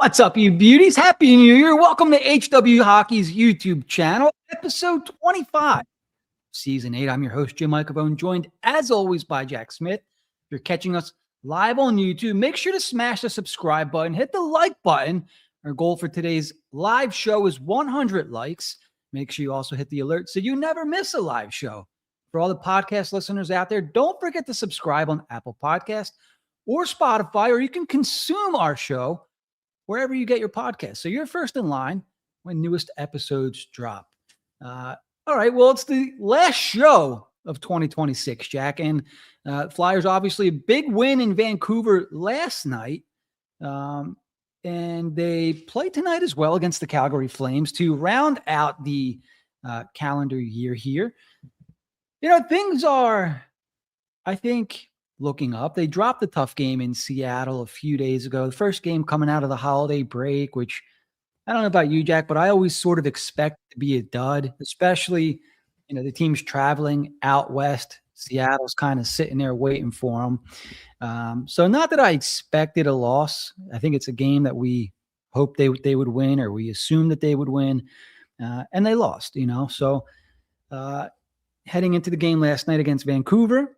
What's up, you beauties? Happy New Year. Welcome to HW Hockey's YouTube channel, episode 25, season 8. I'm your host, Jim Michkov, joined as always by Jack Smith. If you're catching us live on YouTube, make sure to smash the subscribe button, hit the like button. Our goal for today's live show is 100 likes. Make sure you also hit the alert so you never miss a live show. For all the podcast listeners out there, don't forget to subscribe on Apple Podcast or Spotify, or you can consume our show wherever you get your podcast. So you're first in line when newest episodes drop. All right, well, it's the last show of 2026, Jack. And Flyers, obviously, a big win in Vancouver last night. And they play tonight as well against the Calgary Flames to round out the calendar year here. You know, things are, I think, looking up. They dropped a tough game in Seattle a few days ago. The first game coming out of the holiday break, which I don't know about you, Jack, but I always sort of expect to be a dud, especially, you know, the team's traveling out west. Seattle's kind of sitting there waiting for them. So not that I expected a loss. I think it's a game that we hoped they would win, or we assumed that they would win, and they lost, you know. So heading into the game last night against Vancouver,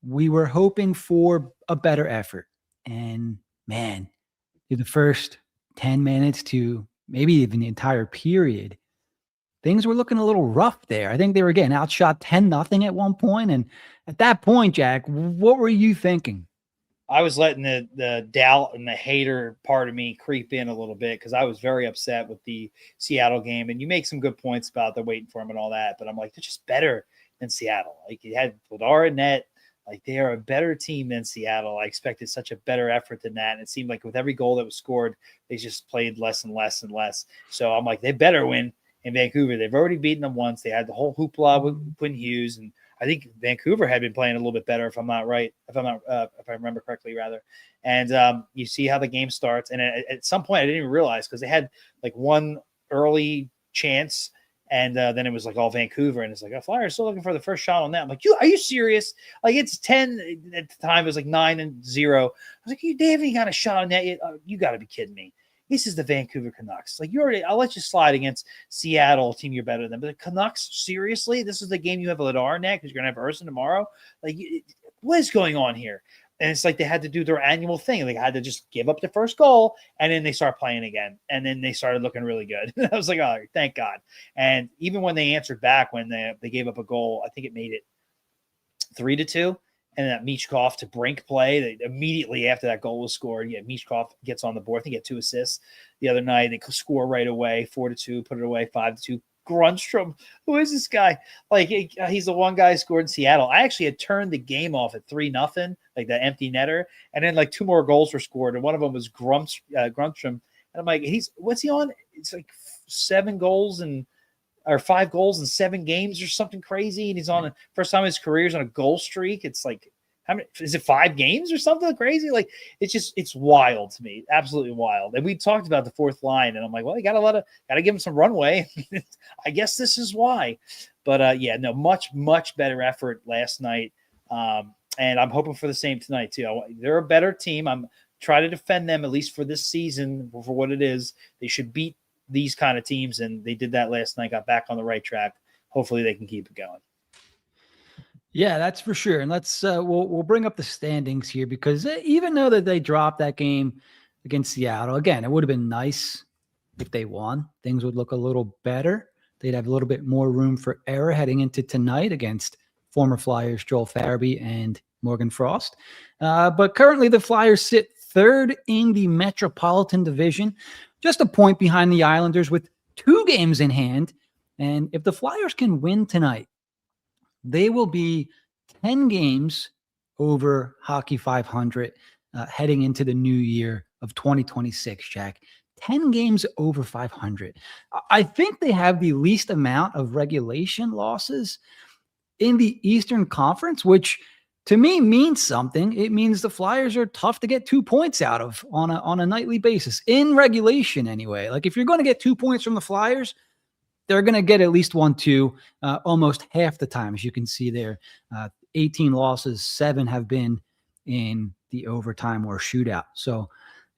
we were hoping for a better effort. And man, in the first 10 minutes to maybe even the entire period, things were looking a little rough there. I think they were getting outshot 10-0 at one point. And at that point, Jack, what were you thinking? I was letting the doubt and the hater part of me creep in a little bit, because I was very upset with the Seattle game. And you make some good points about they're waiting for him and all that, but I'm like, they're just better than Seattle. Like, you had Vladar in net. Like, they are a better team than Seattle. I expected such a better effort than that. And it seemed like with every goal that was scored, they just played less and less and less. So I'm like, they better win in Vancouver. They've already beaten them once. They had the whole hoopla with Quinn Hughes. And I think Vancouver had been playing a little bit better, if I remember correctly, rather. And you see how the game starts. And at some point, I didn't even realize, because they had like one early chance, and then it was like all Vancouver, and it's like, Flyers still looking for the first shot on that. I'm like, are you serious? Like, it's 10 at the time. It was like 9-0. I was like, they haven't got a shot on that yet. You got to be kidding me. This is the Vancouver Canucks. Like, I'll let you slide against Seattle, team you're better than. But the Canucks, seriously? This is the game you have Vladar next, because you're going to have Urson tomorrow? Like, what is going on here? And it's like they had to do their annual thing. They had to just give up the first goal, and then they start playing again. And then they started looking really good. I was like, oh, thank God. And even when they answered back, when they gave up a goal, I think it made it 3-2. And that Michkov to Brink play, immediately after that goal was scored, Michkov gets on the board. I think he had 2 assists the other night. They score right away, 4-2, put it away, 5-2. Grundstrom, who is this guy? Like, he's the one guy who scored in Seattle. I actually had turned the game off at 3-0, like that empty netter, and then like 2 more goals were scored, and one of them was Grundstrom. And I'm like, what's he on? It's like 5 goals in 7 games or something crazy, and he's on the first time in his career he's on a goal streak. It's like, how many? Is it 5 games or something crazy? Like, it's wild to me, absolutely wild. And we talked about the fourth line, and I'm like, well, you gotta give him some runway. I guess this is why. But much better effort last night, and I'm hoping for the same tonight too. They're a better team. I'm trying to defend them, at least for this season, for what it is. They should beat these kind of teams, and they did that last night. Got back on the right track. Hopefully, they can keep it going. Yeah, that's for sure. And let's we'll bring up the standings here, because even though that they dropped that game against Seattle, again, it would have been nice if they won. Things would look a little better. They'd have a little bit more room for error heading into tonight against former Flyers Joel Farabee and Morgan Frost. But currently the Flyers sit 3rd in the Metropolitan Division, just a point behind the Islanders with 2 games in hand. And if the Flyers can win tonight, they will be 10 games over Hockey 500 heading into the new year of 2026, Jack. 10 games over 500. I think they have the least amount of regulation losses in the Eastern Conference, which to me means something. It means the Flyers are tough to get 2 points out of on a nightly basis, in regulation anyway. Like, if you're going to get 2 points from the Flyers, they're going to get at least 1-2 almost half the time. As you can see there, 18 losses, 7 have been in the overtime or shootout. So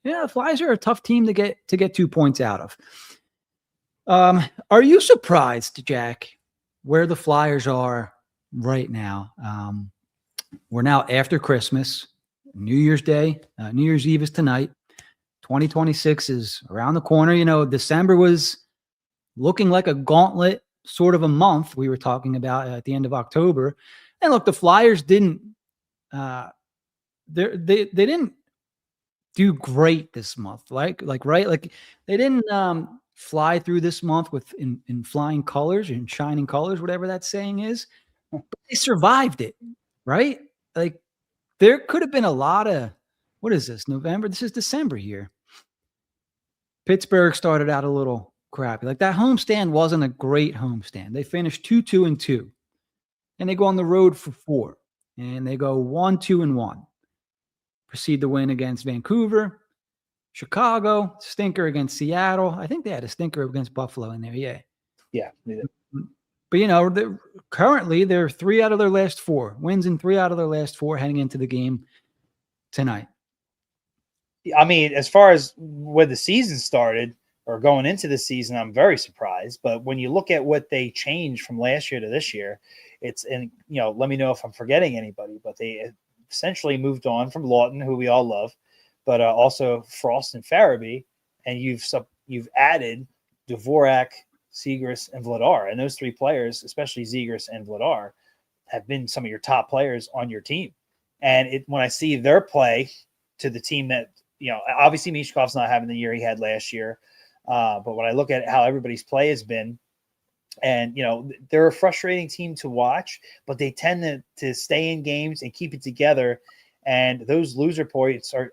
Yeah, the Flyers are a tough team to get 2 points out of. Are you surprised, Jack, where the Flyers are right now? We're now after Christmas, New Year's Day, New Year's Eve is tonight. 2026 is around the corner. You know, December was looking like a gauntlet sort of a month we were talking about at the end of October. And look, the Flyers didn't they didn't do great this month. Like they didn't fly through this month with in flying colors and shining colors, whatever that saying is. But they survived it, right? Like there could have been a lot of what is this? November? This is December here. Pittsburgh started out a little crappy. Like that homestand wasn't a great homestand. They finished 2-2-2. And they go on the road for 4. And they go 1-2-1. Proceed to win against Vancouver, Chicago, stinker against Seattle. I think they had a stinker against Buffalo in there. Yeah. Yeah. But, you know, currently they're 3 out of their last 4. Wins in 3 out of their last 4 heading into the game tonight. I mean, as far as when the season started or going into the season, I'm very surprised. But when you look at what they changed from last year to this year, and let me know if I'm forgetting anybody, but they essentially moved on from Lawton, who we all love, but also Frost and Farabee, and you've added Dvorak, Zegras, and Vladar, and those 3 players, especially Zegras and Vladar, have been some of your top players on your team. And when I see their play to the team that obviously Michkov's not having the year he had last year, but when I look at how everybody's play has been. And, they're a frustrating team to watch, but they tend to stay in games and keep it together. And those loser points are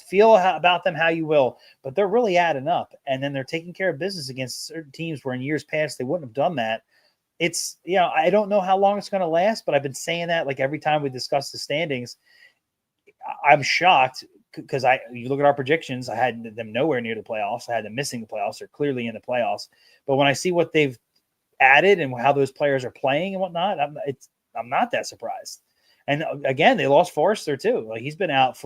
feel about them how you will, but they're really adding up. And then they're taking care of business against certain teams where in years past they wouldn't have done that. It's, I don't know how long it's going to last, but I've been saying that like every time we discuss the standings. I'm shocked because you look at our predictions, I had them nowhere near the playoffs. I had them missing the playoffs. They're clearly in the playoffs. But when I see what they've added and how those players are playing and whatnot, I'm not that surprised. And again, they lost Forrester too. Like he's been out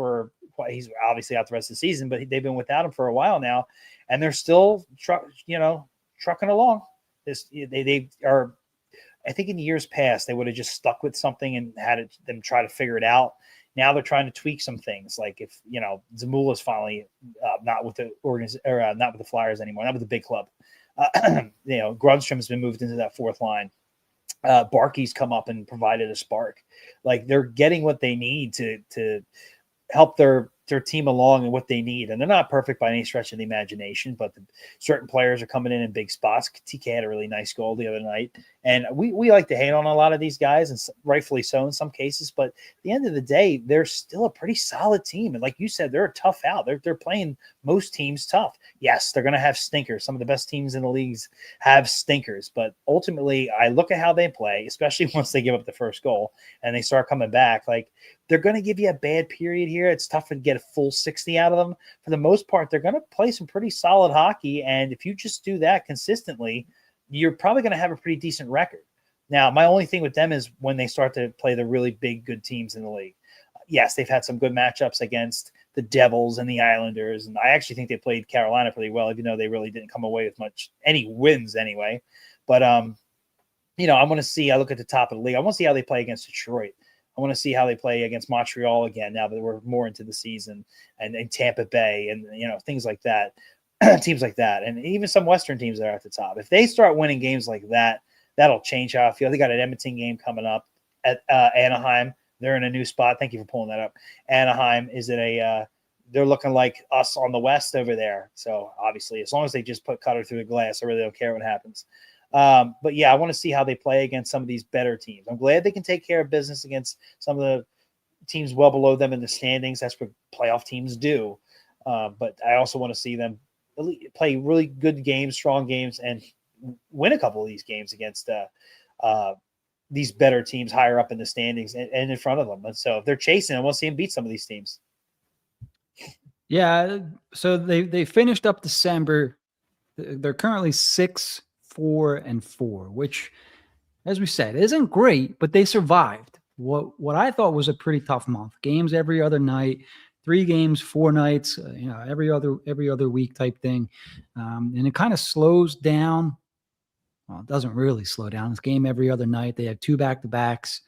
he's obviously out the rest of the season, but they've been without him for a while now, and they're still trucking along. They are. I think in years past they would have just stuck with something and had them try to figure it out. Now they're trying to tweak some things, like if Zamula's finally not with the not with the Flyers anymore, not with the big club. Grundstrom's been moved into that 4th line. Barkey's come up and provided a spark. Like they're getting what they need to help their team along and what they need. And they're not perfect by any stretch of the imagination, but certain players are coming in big spots. TK had a really nice goal the other night. And we like to hate on a lot of these guys, and rightfully so in some cases. But at the end of the day, they're still a pretty solid team. And like you said, they're a tough out. They're playing most teams tough. Yes, they're going to have stinkers. Some of the best teams in the leagues have stinkers. But ultimately, I look at how they play, especially once they give up the first goal and they start coming back. Like they're going to give you a bad period here. It's tough to get a full 60 out of them. For the most part, they're going to play some pretty solid hockey. And if you just do that consistently, you're probably going to have a pretty decent record. Now, my only thing with them is when they start to play the really big, good teams in the league. Yes, they've had some good matchups against the Devils and the Islanders. And I actually think they played Carolina pretty well, even though they really didn't come away with any wins anyway. But, I want to see, I look at the top of the league. I want to see how they play against Detroit. I want to see how they play against Montreal again, now that we're more into the season, and Tampa Bay and, things like that, teams like that. And even some Western teams that are at the top. If they start winning games like that, that'll change how I feel. They got an Edmonton game coming up at Anaheim. They're in a new spot. Thank you for pulling that up. Anaheim is they're looking like us on the West over there. So obviously, as long as they just put Cutter through the glass, I really don't care what happens. But yeah, I want to see how they play against some of these better teams. I'm glad they can take care of business against some of the teams well below them in the standings. That's what playoff teams do. But I also want to see them play really good games, strong games, and win a couple of these games against these better teams higher up in the standings and in front of them. And so if they're chasing, I want to see them beat some of these teams. Yeah. So they finished up December. They're currently 6-4-4, which, as we said, isn't great, but they survived what I thought was a pretty tough month. Games every other night, 3 games, 4 nights, every other week type thing. And it kind of slows down. Well, it doesn't really slow down. It's game every other night. They have 2 back-to-backs.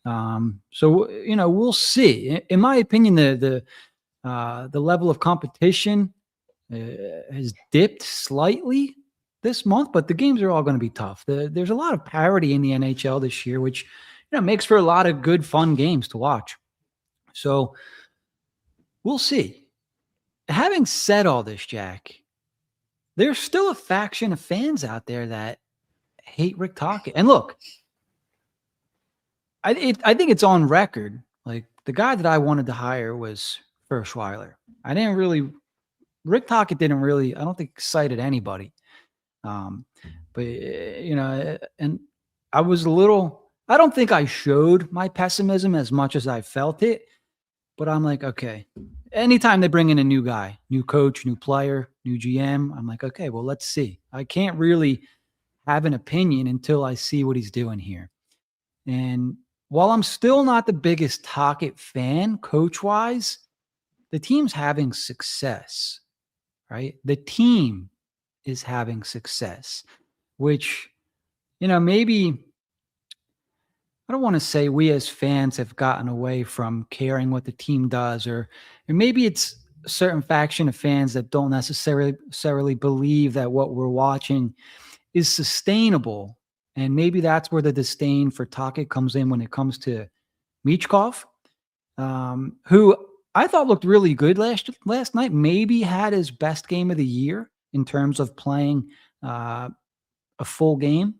So we'll see. In my opinion, the level of competition has dipped slightly this month, but the games are all going to be tough. There's a lot of parity in the NHL this year, which makes for a lot of good, fun games to watch. So we'll see. Having said all this, Jack, there's still a faction of fans out there that hate Rick Tocchet. And look, I think it's on record. Like, the guy that I wanted to hire was Ferschweiler. Rick Tocchet didn't really, I don't think, excited anybody. But and I was I don't think I showed my pessimism as much as I felt it, but I'm like, okay, anytime they bring in a new guy, new coach, new player, new GM, I'm like, okay, well, let's see. I can't really have an opinion until I see what he's doing here. And while I'm still not the biggest Tocchet fan, coach-wise, the team's having success, right? The team is having success, which, maybe, I don't want to say we as fans have gotten away from caring what the team does, or maybe it's a certain faction of fans that don't necessarily believe that what we're watching is sustainable. And maybe that's where the disdain for Tocchet comes in when it comes to Michkov, who I thought looked really good last night, maybe had his best game of the year in terms of playing a full game,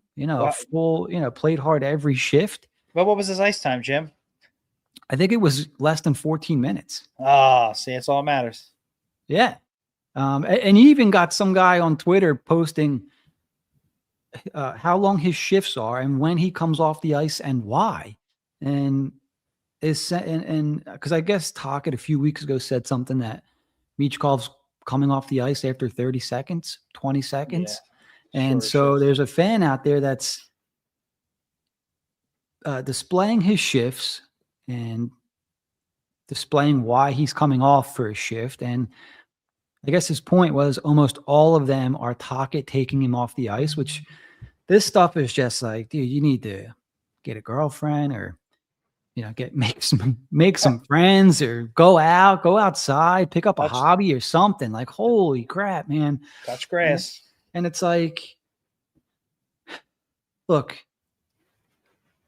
played hard every shift. Well, what was his ice time, Jim? I think it was less than 14 minutes. See, it's all that matters. Yeah. And you even got some guy on Twitter posting how long his shifts are and when he comes off the ice and why. And because I guess Tocchet a few weeks ago said something that Michkov's coming off the ice after 30 seconds, 20 seconds. Yeah, and so there's a fan out there that's displaying his shifts and displaying why he's coming off for a shift. And I guess his point was almost all of them are Tocchet taking him off the ice, which this stuff is just like, dude, you need to get a girlfriend, or make some friends, or go outside, pick up a hobby or something. Like, holy crap, man. Touch grass. And it's like, look,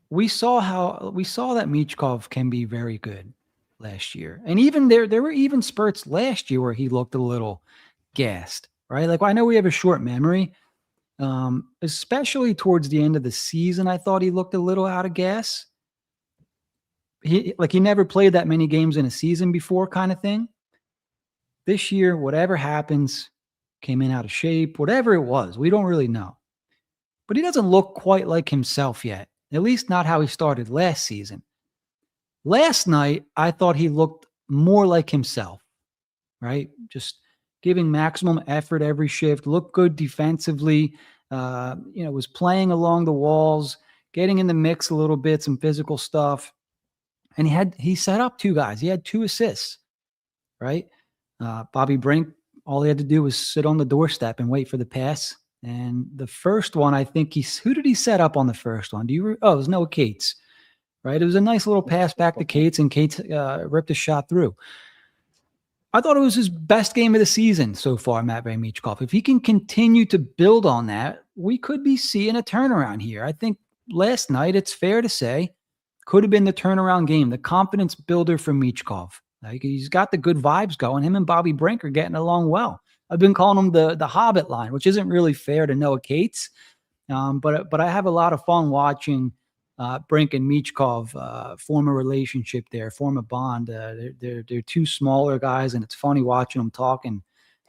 we saw that Michkov can be very good last year. And even there were even spurts last year where he looked a little gassed, right? Like, I know we have a short memory, especially towards the end of the season. I thought he looked a little out of gas. He never played that many games in a season before, kind of thing. This year, whatever happens, came in out of shape, whatever it was, we don't really know. But he doesn't look quite like himself yet, at least not how he started last season. Last night, I thought he looked more like himself, right? Just giving maximum effort every shift, looked good defensively, was playing along the walls, getting in the mix a little bit, some physical stuff. And he set up 2 guys. He had 2 assists, right? Bobby Brink, all he had to do was sit on the doorstep and wait for the pass. And the first one, I think who did he set up on the first one? It was Noah Cates, right? It was a nice little pass back to Cates, and Cates ripped a shot through. I thought it was his best game of the season so far, Matvei Michkov. If he can continue to build on that, we could be seeing a turnaround here. I think last night, it's fair to say, could have been the turnaround game, the confidence builder for Michkov. Like, he's got the good vibes going. Him and Bobby Brink are getting along well. I've been calling him the Hobbit line, which isn't really fair to Noah Cates. But I have a lot of fun watching Brink and Michkov form a relationship there, form a bond. They're 2 smaller guys, and it's funny watching them talk and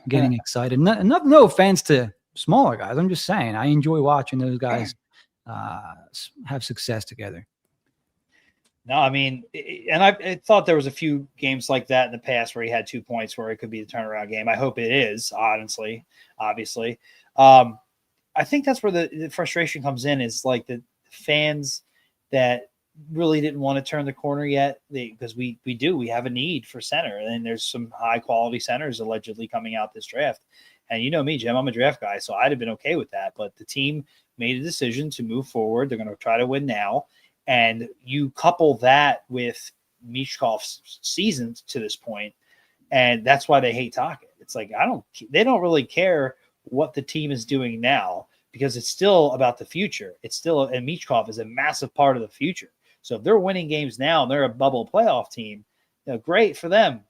getting excited. No offense to smaller guys. I'm just saying I enjoy watching those guys have success together. No, I mean, and I thought there was a few games like that in the past where he had 2 points where it could be the turnaround game. I hope it is, honestly, obviously. I think that's where the frustration comes in, is like the fans that really didn't want to turn the corner yet because we have a need for center, and there's some high quality centers allegedly coming out this draft. And you know me, Jim, I'm a draft guy, so I'd have been okay with that. But the team made a decision to move forward. They're going to try to win now. And you couple that with Michkov's season to this point, and that's why they hate Tocchet. It's like they don't really care what the team is doing now because it's still about the future. It's still, and Michkov is a massive part of the future. So if they're winning games now and they're a bubble playoff team, great for them.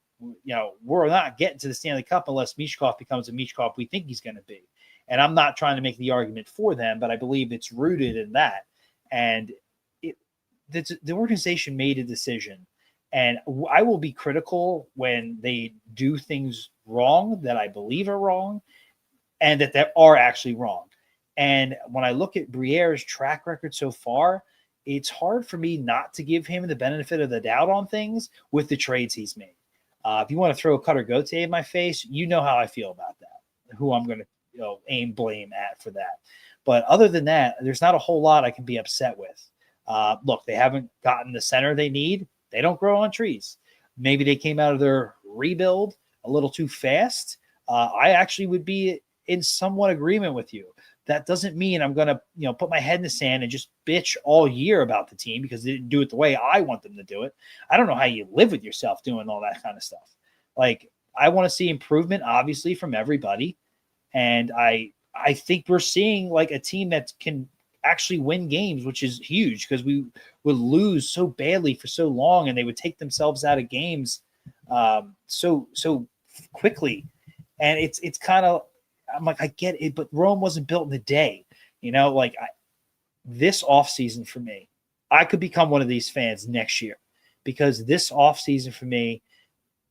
We're not getting to the Stanley Cup unless Michkov becomes a Michkov we think he's going to be. And I'm not trying to make the argument for them, but I believe it's rooted in that. And the organization made a decision. And I will be critical when they do things wrong that I believe are wrong and that they are actually wrong. And when I look at Briere's track record so far, it's hard for me not to give him the benefit of the doubt on things with the trades he's made. If you want to throw Cutter Gauthier in my face, you know how I feel about that, who I'm going to aim blame at for that. But other than that, there's not a whole lot I can be upset with. Look, they haven't gotten the center they need. They don't grow on trees. Maybe they came out of their rebuild a little too fast. I actually would be in somewhat agreement with you. That doesn't mean I'm going to, put my head in the sand and just bitch all year about the team because they didn't do it the way I want them to do it. I don't know how you live with yourself doing all that kind of stuff. Like, I want to see improvement, obviously, from everybody. And I think we're seeing like a team that can actually win games, which is huge because we would lose so badly for so long and they would take themselves out of games so quickly. And it's kind of, I'm like, I get it, but Rome wasn't built in a day, this offseason for me, I could become one of these fans next year because this offseason for me,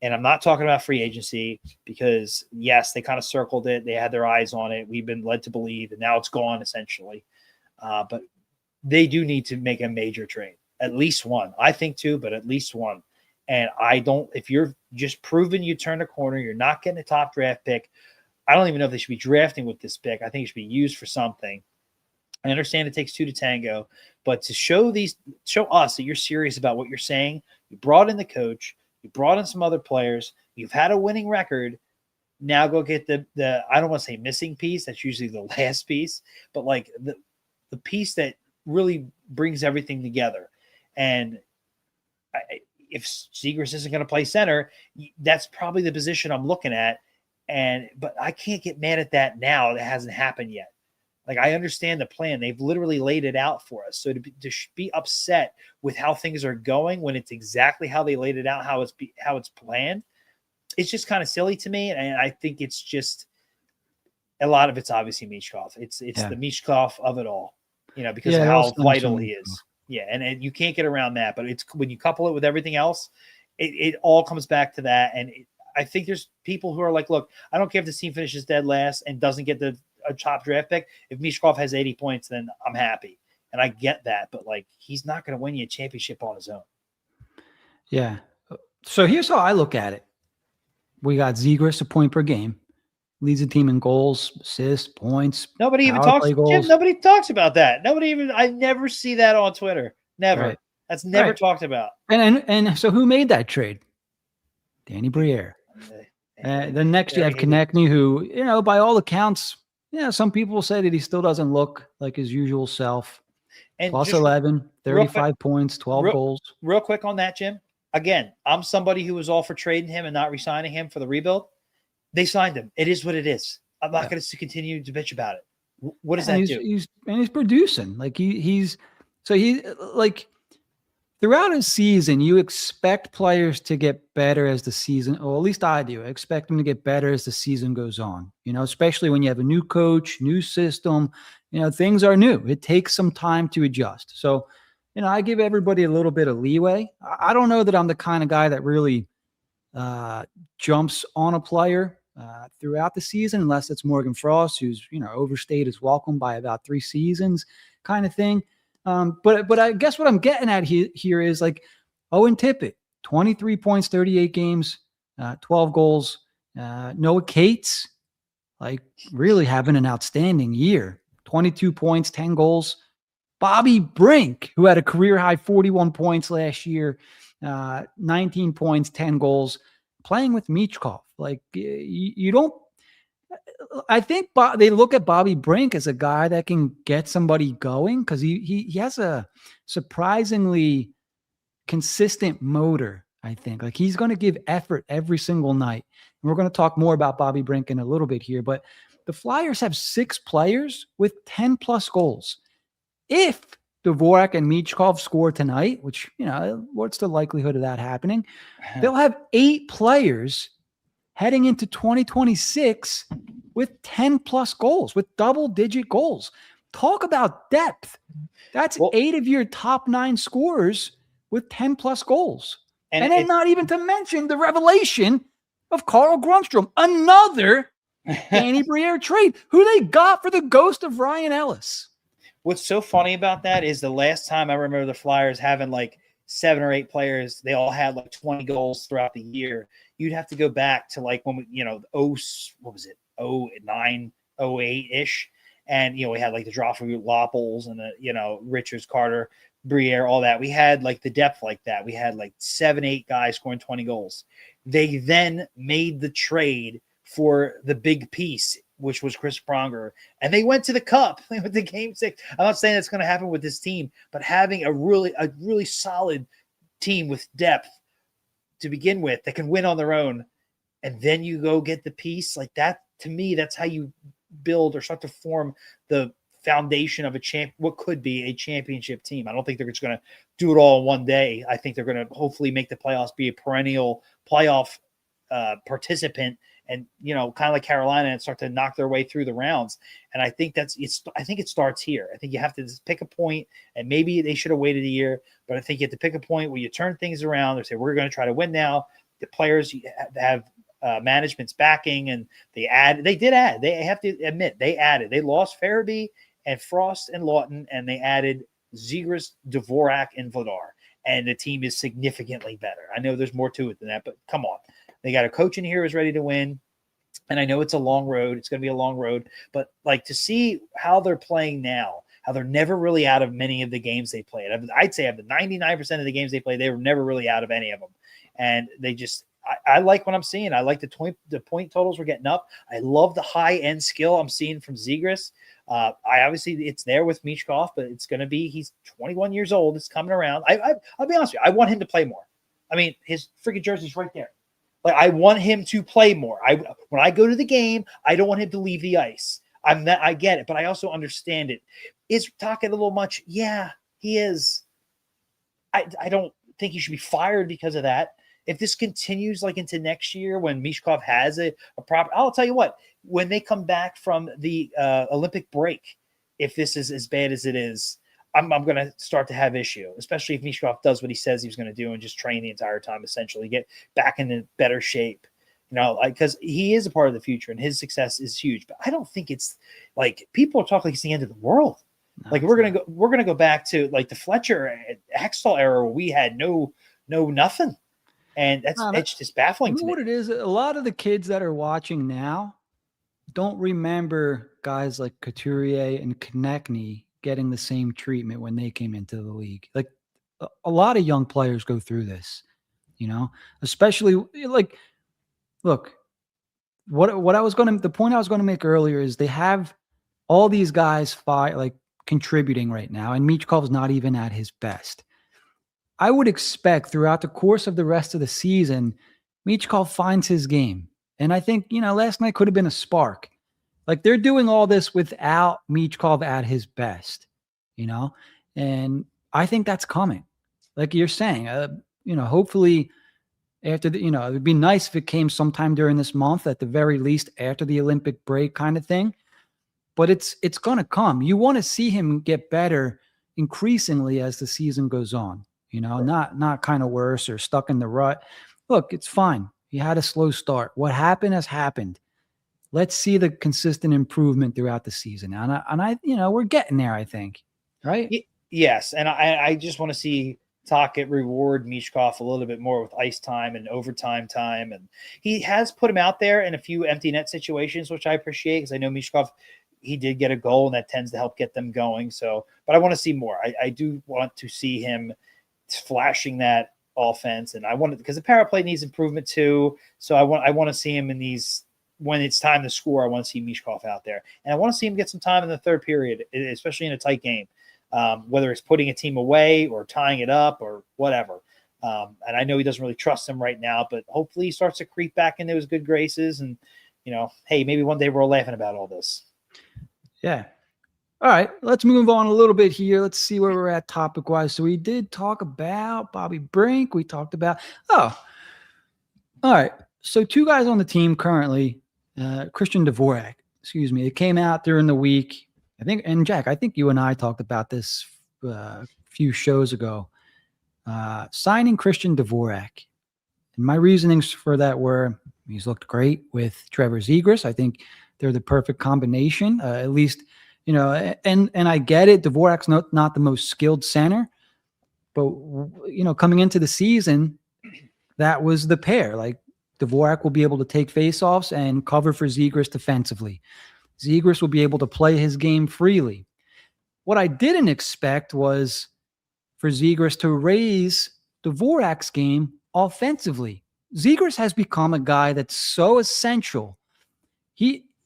and I'm not talking about free agency because yes, they kind of circled it. They had their eyes on it. We've been led to believe, and now it's gone essentially. But they do need to make a major trade, at least one. I think two, but at least one. And if you're just proving you turn a corner, you're not getting a top draft pick. I don't even know if they should be drafting with this pick. I think it should be used for something. I understand it takes two to tango, but to show us that you're serious about what you're saying, you brought in the coach, you brought in some other players, you've had a winning record. Now go get the I don't want to say missing piece. That's usually the last piece, but like the piece that really brings everything together. And if Zegras isn't going to play center, that's probably the position I'm looking at. But I can't get mad at that now. That hasn't happened yet. Like, I understand the plan. They've literally laid it out for us. So to be upset with how things are going when it's exactly how they laid it out, how it's planned, it's just kind of silly to me. And I think it's just a lot of it's obviously Michkov. It's the Michkov of it all, because of how vital he is. Yeah, and you can't get around that. But it's when you couple it with everything else, it all comes back to that. And I think there's people who are like, look, I don't care if the team finishes dead last and doesn't get a top draft pick. If Michkov has 80 points, then I'm happy. And I get that. But, like, he's not going to win you a championship on his own. Yeah. So here's how I look at it. We got Zegras a point per game. Leads the team in goals, assists, points. Nobody even talks. Jim, nobody talks about that. I never see that on Twitter. Never. Right. That's never talked about. And so who made that trade? Danny Briere. Then next you have Konechny, who, by all accounts, some people say that he still doesn't look like his usual self. And plus 11, 35 points, 12 goals. Real quick on that, Jim. Again, I'm somebody who was all for trading him and not re-signing him for the rebuild. They signed him. It is what it is. I'm not going to continue to bitch about it. What does that do? He's producing. Like he's throughout a season, you expect players to get better as the season, or at least I do. I expect them to get better as the season goes on, especially when you have a new coach, new system, things are new. It takes some time to adjust. So, I give everybody a little bit of leeway. I don't know that I'm the kind of guy that really jumps on a player throughout the season, unless it's Morgan Frost, who's, overstayed his welcome by about 3 seasons kind of thing. But I guess what I'm getting at here is like Owen Tippett, 23 points, 38 games, 12 goals. Noah Cates, like really having an outstanding year, 22 points, 10 goals. Bobby Brink, who had a career high 41 points last year, 19 points, 10 goals, playing with Michkov. Like you don't. I think they look at Bobby Brink as a guy that can get somebody going because he has a surprisingly consistent motor. I think like he's going to give effort every single night. And we're going to talk more about Bobby Brink in a little bit here, but the Flyers have 6 players with 10 plus goals. If Dvorak and Michkov score tonight, which, what's the likelihood of that happening? They'll have 8 players heading into 2026 with 10 plus goals, with double-digit goals. Talk about depth. That's 8 of your top 9 scorers with 10 plus goals. And then not even to mention the revelation of Carl Grundstrom, another Danny Briere trade, who they got for the ghost of Ryan Ellis. What's so funny about that is the last time I remember the Flyers having like 7 or 8 players, they all had like 20 goals throughout the year. You'd have to go back to like when we, 09, 08-ish. And, we had like the Joffrey Loppels and the, Richards, Carter, Briere, all that. We had like the depth like that. We had like 7, 8 guys scoring 20 goals. They then made the trade for the big piece, which was Chris Pronger, and they went to the Cup. They went to Game 6. I'm not saying that's going to happen with this team, but having a really solid team with depth to begin with that can win on their own, and then you go get the piece like that. To me, that's how you build or start to form the foundation of what could be a championship team. I don't think they're just going to do it all in one day. I think they're going to hopefully make the playoffs, be a perennial playoff participant, and kind of like Carolina, and start to knock their way through the rounds. And I think I think it starts here. I think you have to just pick a point, and maybe they should have waited a year, but I think you have to pick a point where you turn things around and say, we're going to try to win now. The players have management's backing, and they did add. They have to admit they added. They lost Farabee and Frost and Lawton, and they added Zegras, Dvorak, and Vladar. And the team is significantly better. I know there's more to it than that, but come on. They got a coach in here who's ready to win. And I know it's a long road. It's going to be a long road. But like to see how they're playing now, how they're never really out of many of the games they played. I'd say of the 99% of the games they played, they were never really out of any of them. And they just – I like what I'm seeing. I like the point totals we're getting up. I love the high-end skill I'm seeing from Zegras. Obviously it's there with Michkov, but it's going to be – he's 21 years old. It's coming around. I'll be honest with you. I want him to play more. I mean, his freaking jersey's right there. Like, I want him to play more. When I go to the game, I don't want him to leave the ice. I get it, but I also understand it. Is Talking a little much? Yeah, he is. I don't think he should be fired because of that. If this continues like into next year when Michkov has a proper – I'll tell you what, when they come back from the Olympic break, if this is as bad as it is, I'm going to start to have issue, especially if Michkov does what he says he's going to do and just train the entire time, essentially get back into better shape, because he is a part of the future and his success is huge. But I don't think it's like people are talking like it's the end of the world. No, like we're going to go back to like the Fletcher Hextall era where we had no nothing. And it's just baffling to me. What it is, a lot of the kids that are watching now don't remember guys like Couturier and Konechny getting the same treatment when they came into the league. Like a lot of young players go through this, especially like, look, the point I was going to make earlier is they have all these guys contributing right now, and Michkov's not even at his best. I would expect throughout the course of the rest of the season, Michkov finds his game. And I think, last night could have been a spark. Like they're doing all this without Michkov at his best, and I think that's coming. Like you're saying, hopefully after it'd be nice if it came sometime during this month, at the very least after the Olympic break kind of thing. But it's going to come. You want to see him get better increasingly as the season goes on, not kind of worse or stuck in the rut. Look, it's fine. He had a slow start. What happened has happened. Let's see the consistent improvement throughout the season. And I we're getting there, I think. Right? Yes. And I just want to see Tocchet reward Michkov a little bit more with ice time and overtime time. And he has put him out there in a few empty net situations, which I appreciate because I know Michkov he did get a goal, and that tends to help get them going. So, but I want to see more. I do want to see him flashing that offense, and I want because the power play needs improvement too. So I want to see him in these when it's time to score. I want to see Michkov out there, and I want to see him get some time in the third period, especially in a tight game, whether it's putting a team away or tying it up or whatever. And I know he doesn't really trust him right now, but hopefully he starts to creep back into his good graces. And hey, maybe one day we're laughing about all this. Yeah. All right, let's move on a little bit here. Let's see where we're at topic-wise. So we did talk about Bobby Brink. We talked about all right. So 2 guys on the team currently, Christian Dvorak. Excuse me. It came out during the week. I think, and Jack, I think you and I talked about this a few shows ago. Signing Christian Dvorak. And my reasonings for that were he's looked great with Trevor Zegras. I think they're the perfect combination, at least. And I get it. Dvorak's not the most skilled center, but coming into the season, that was the pair. Like Dvorak will be able to take faceoffs and cover for Zegras defensively. Zegras will be able to play his game freely. What I didn't expect was for Zegras to raise Dvorak's game offensively. Zegras has become a guy that's so essential.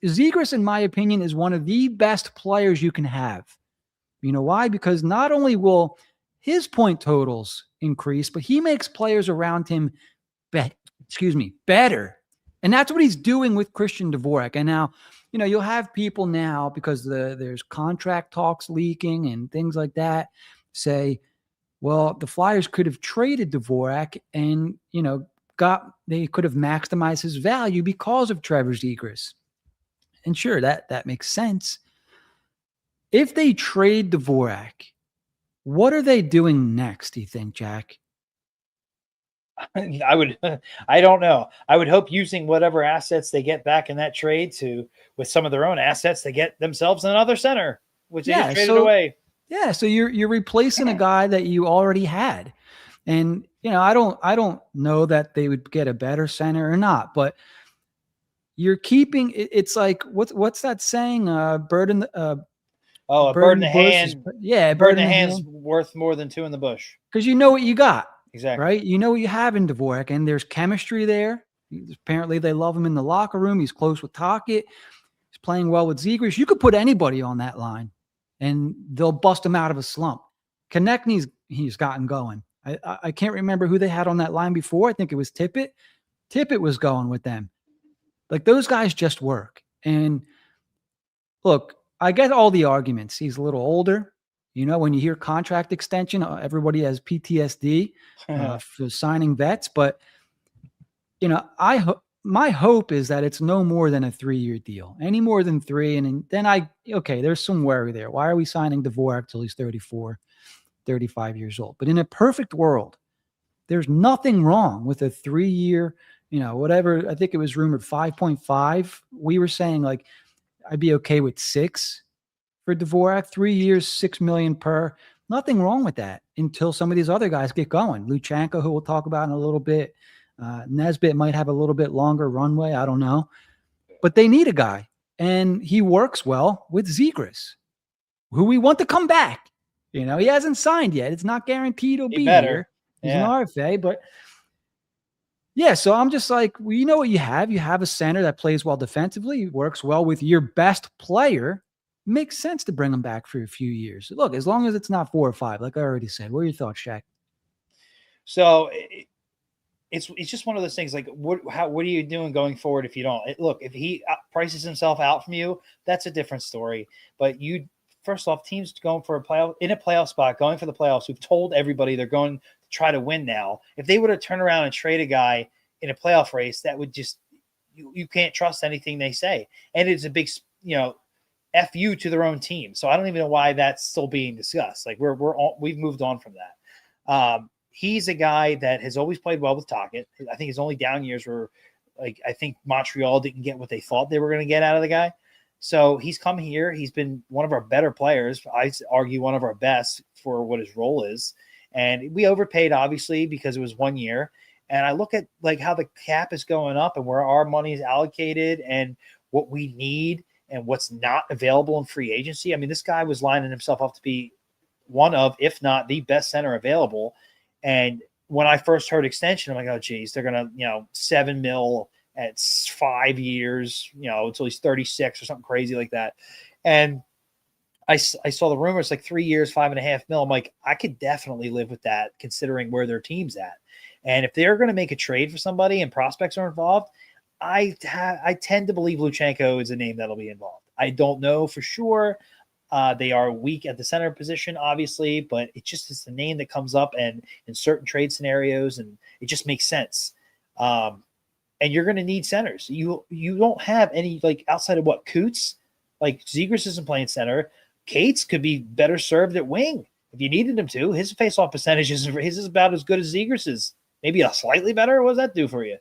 Zegras, in my opinion, is one of the best players you can have. You know why? Because not only will his point totals increase, but he makes players around him better. And that's what he's doing with Christian Dvorak. And now, you'll have people now, because there's contract talks leaking and things like that, say, well, the Flyers could have traded Dvorak and, they could have maximized his value because of Trevor Zegras. And sure, that makes sense. If they trade Dvorak, what are they doing next, do you think, Jack? I don't know. I would hope using whatever assets they get back in that trade with some of their own assets to get themselves another center, which they just traded away. Yeah. So you're replacing a guy that you already had. And, I don't know that they would get a better center or not, but you're keeping it's like what's that saying? Bird in the a bird in the hand. Bird in the hand's worth more than 2 in the bush. Because you know what you got. Exactly. Right? You know what you have in Dvorak, and there's chemistry there. Apparently they love him in the locker room. He's close with Tocchet. He's playing well with Zegras. You could put anybody on that line and they'll bust him out of a slump. Konechny's he's gotten going. I can't remember who they had on that line before. I think it was Tippett. Tippett was going with them. Like those guys just work. And look, I get all the arguments. He's a little older. When you hear contract extension, everybody has PTSD for signing vets. But, my hope is that it's no more than a 3-year deal. Any more than 3. And then there's some worry there. Why are we signing Dvorak till he's 34, 35 years old? But in a perfect world, there's nothing wrong with a 3-year, whatever. I think it was rumored 5.5. We were saying like, I'd be okay with 6 for Dvorak. 3 years, $6 million per. Nothing wrong with that until some of these other guys get going. Luchanko, who we'll talk about in a little bit. Nesbitt might have a little bit longer runway. I don't know. But they need a guy. And he works well with Zegras, who we want to come back. He hasn't signed yet. It's not guaranteed he'll be here. He's an RFA, but yeah, so I'm just like, well, you know what you have? You have a center that plays well defensively, works well with your best player. Makes sense to bring him back for a few years. Look, as long as it's not 4 or 5, like I already said. What are your thoughts, Shaq? So it's just one of those things. Like, what are you doing going forward if you don't? Look, if he prices himself out from you, that's a different story. But first off, teams going for a playoff spot, going for the playoffs. We've told everybody they're going to try to win now. If they would have turned around and trade a guy in a playoff race, that would just you can't trust anything they say, and it's a big FU to their own team. So I don't even know why that's still being discussed. Like we've moved on from that. He's a guy that has always played well with Tocchet. I think his only down years were I think Montreal didn't get what they thought they were going to get out of the guy. So he's come here. He's been one of our better players. I argue one of our best for what his role is. And we overpaid, obviously, because it was 1 year. And I look at like how the cap is going up and where our money is allocated and what we need and what's not available in free agency. I mean, this guy was lining himself up to be one of, if not the best center available. And when I first heard extension, I'm like, oh, geez, they're going to, $7 million at 5 years, until he's 36 or something crazy like that. And I saw the rumors like 3 years, $5.5 million. I'm like, I could definitely live with that considering where their team's at. And if they're going to make a trade for somebody and prospects are involved, I tend to believe Luchenko is a name that'll be involved. I don't know for sure. They are weak at the center position, obviously, but it just is the name that comes up and in certain trade scenarios, and it just makes sense. And you're going to need centers. You don't have any, like, outside of what, Coots? Like, Zegras isn't playing center. Cates could be better served at wing if you needed him to. His face-off percentage is about as good as Zegras's. Maybe a slightly better. What does that do for you?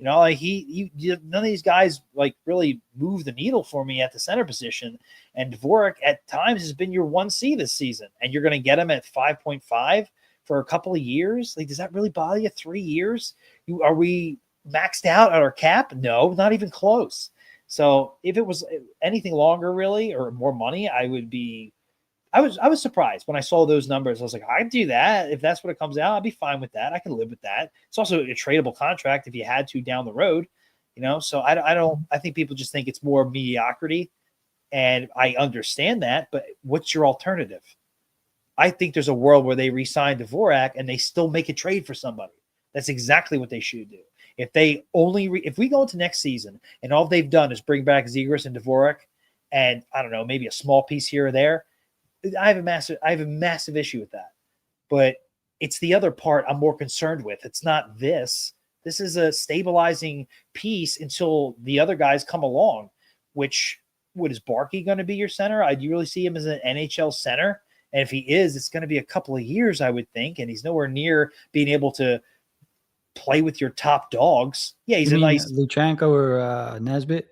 Like none of these guys like really move the needle for me at the center position. And Dvorak at times has been your 1C this season, and you're going to get him at 5.5 for a couple of years. Like, does that really bother you? 3 years? Are we maxed out at our cap? No, not even close. So if it was anything longer, really, or more money, I was surprised when I saw those numbers. I was like, I'd do that. If that's what it comes out, I'd be fine with that. I can live with that. It's also a tradable contract if you had to down the road, so I think people just think it's more mediocrity, and I understand that, but what's your alternative? I think there's a world where they re-sign Dvorak and they still make a trade for somebody. That's exactly what they should do. If they if we go into next season and all they've done is bring back Zegras and Dvorak and I don't know, maybe a small piece here or there, I have a massive issue with that. But it's the other part I'm more concerned with. It's not this. This is a stabilizing piece until the other guys come along, which, what is Barkey going to be your center? Do you really see him as an NHL center? And if he is, it's going to be a couple of years, I would think. And he's nowhere near being able to play with your top dogs. Yeah, he's a nice Luchenko or Nesbitt.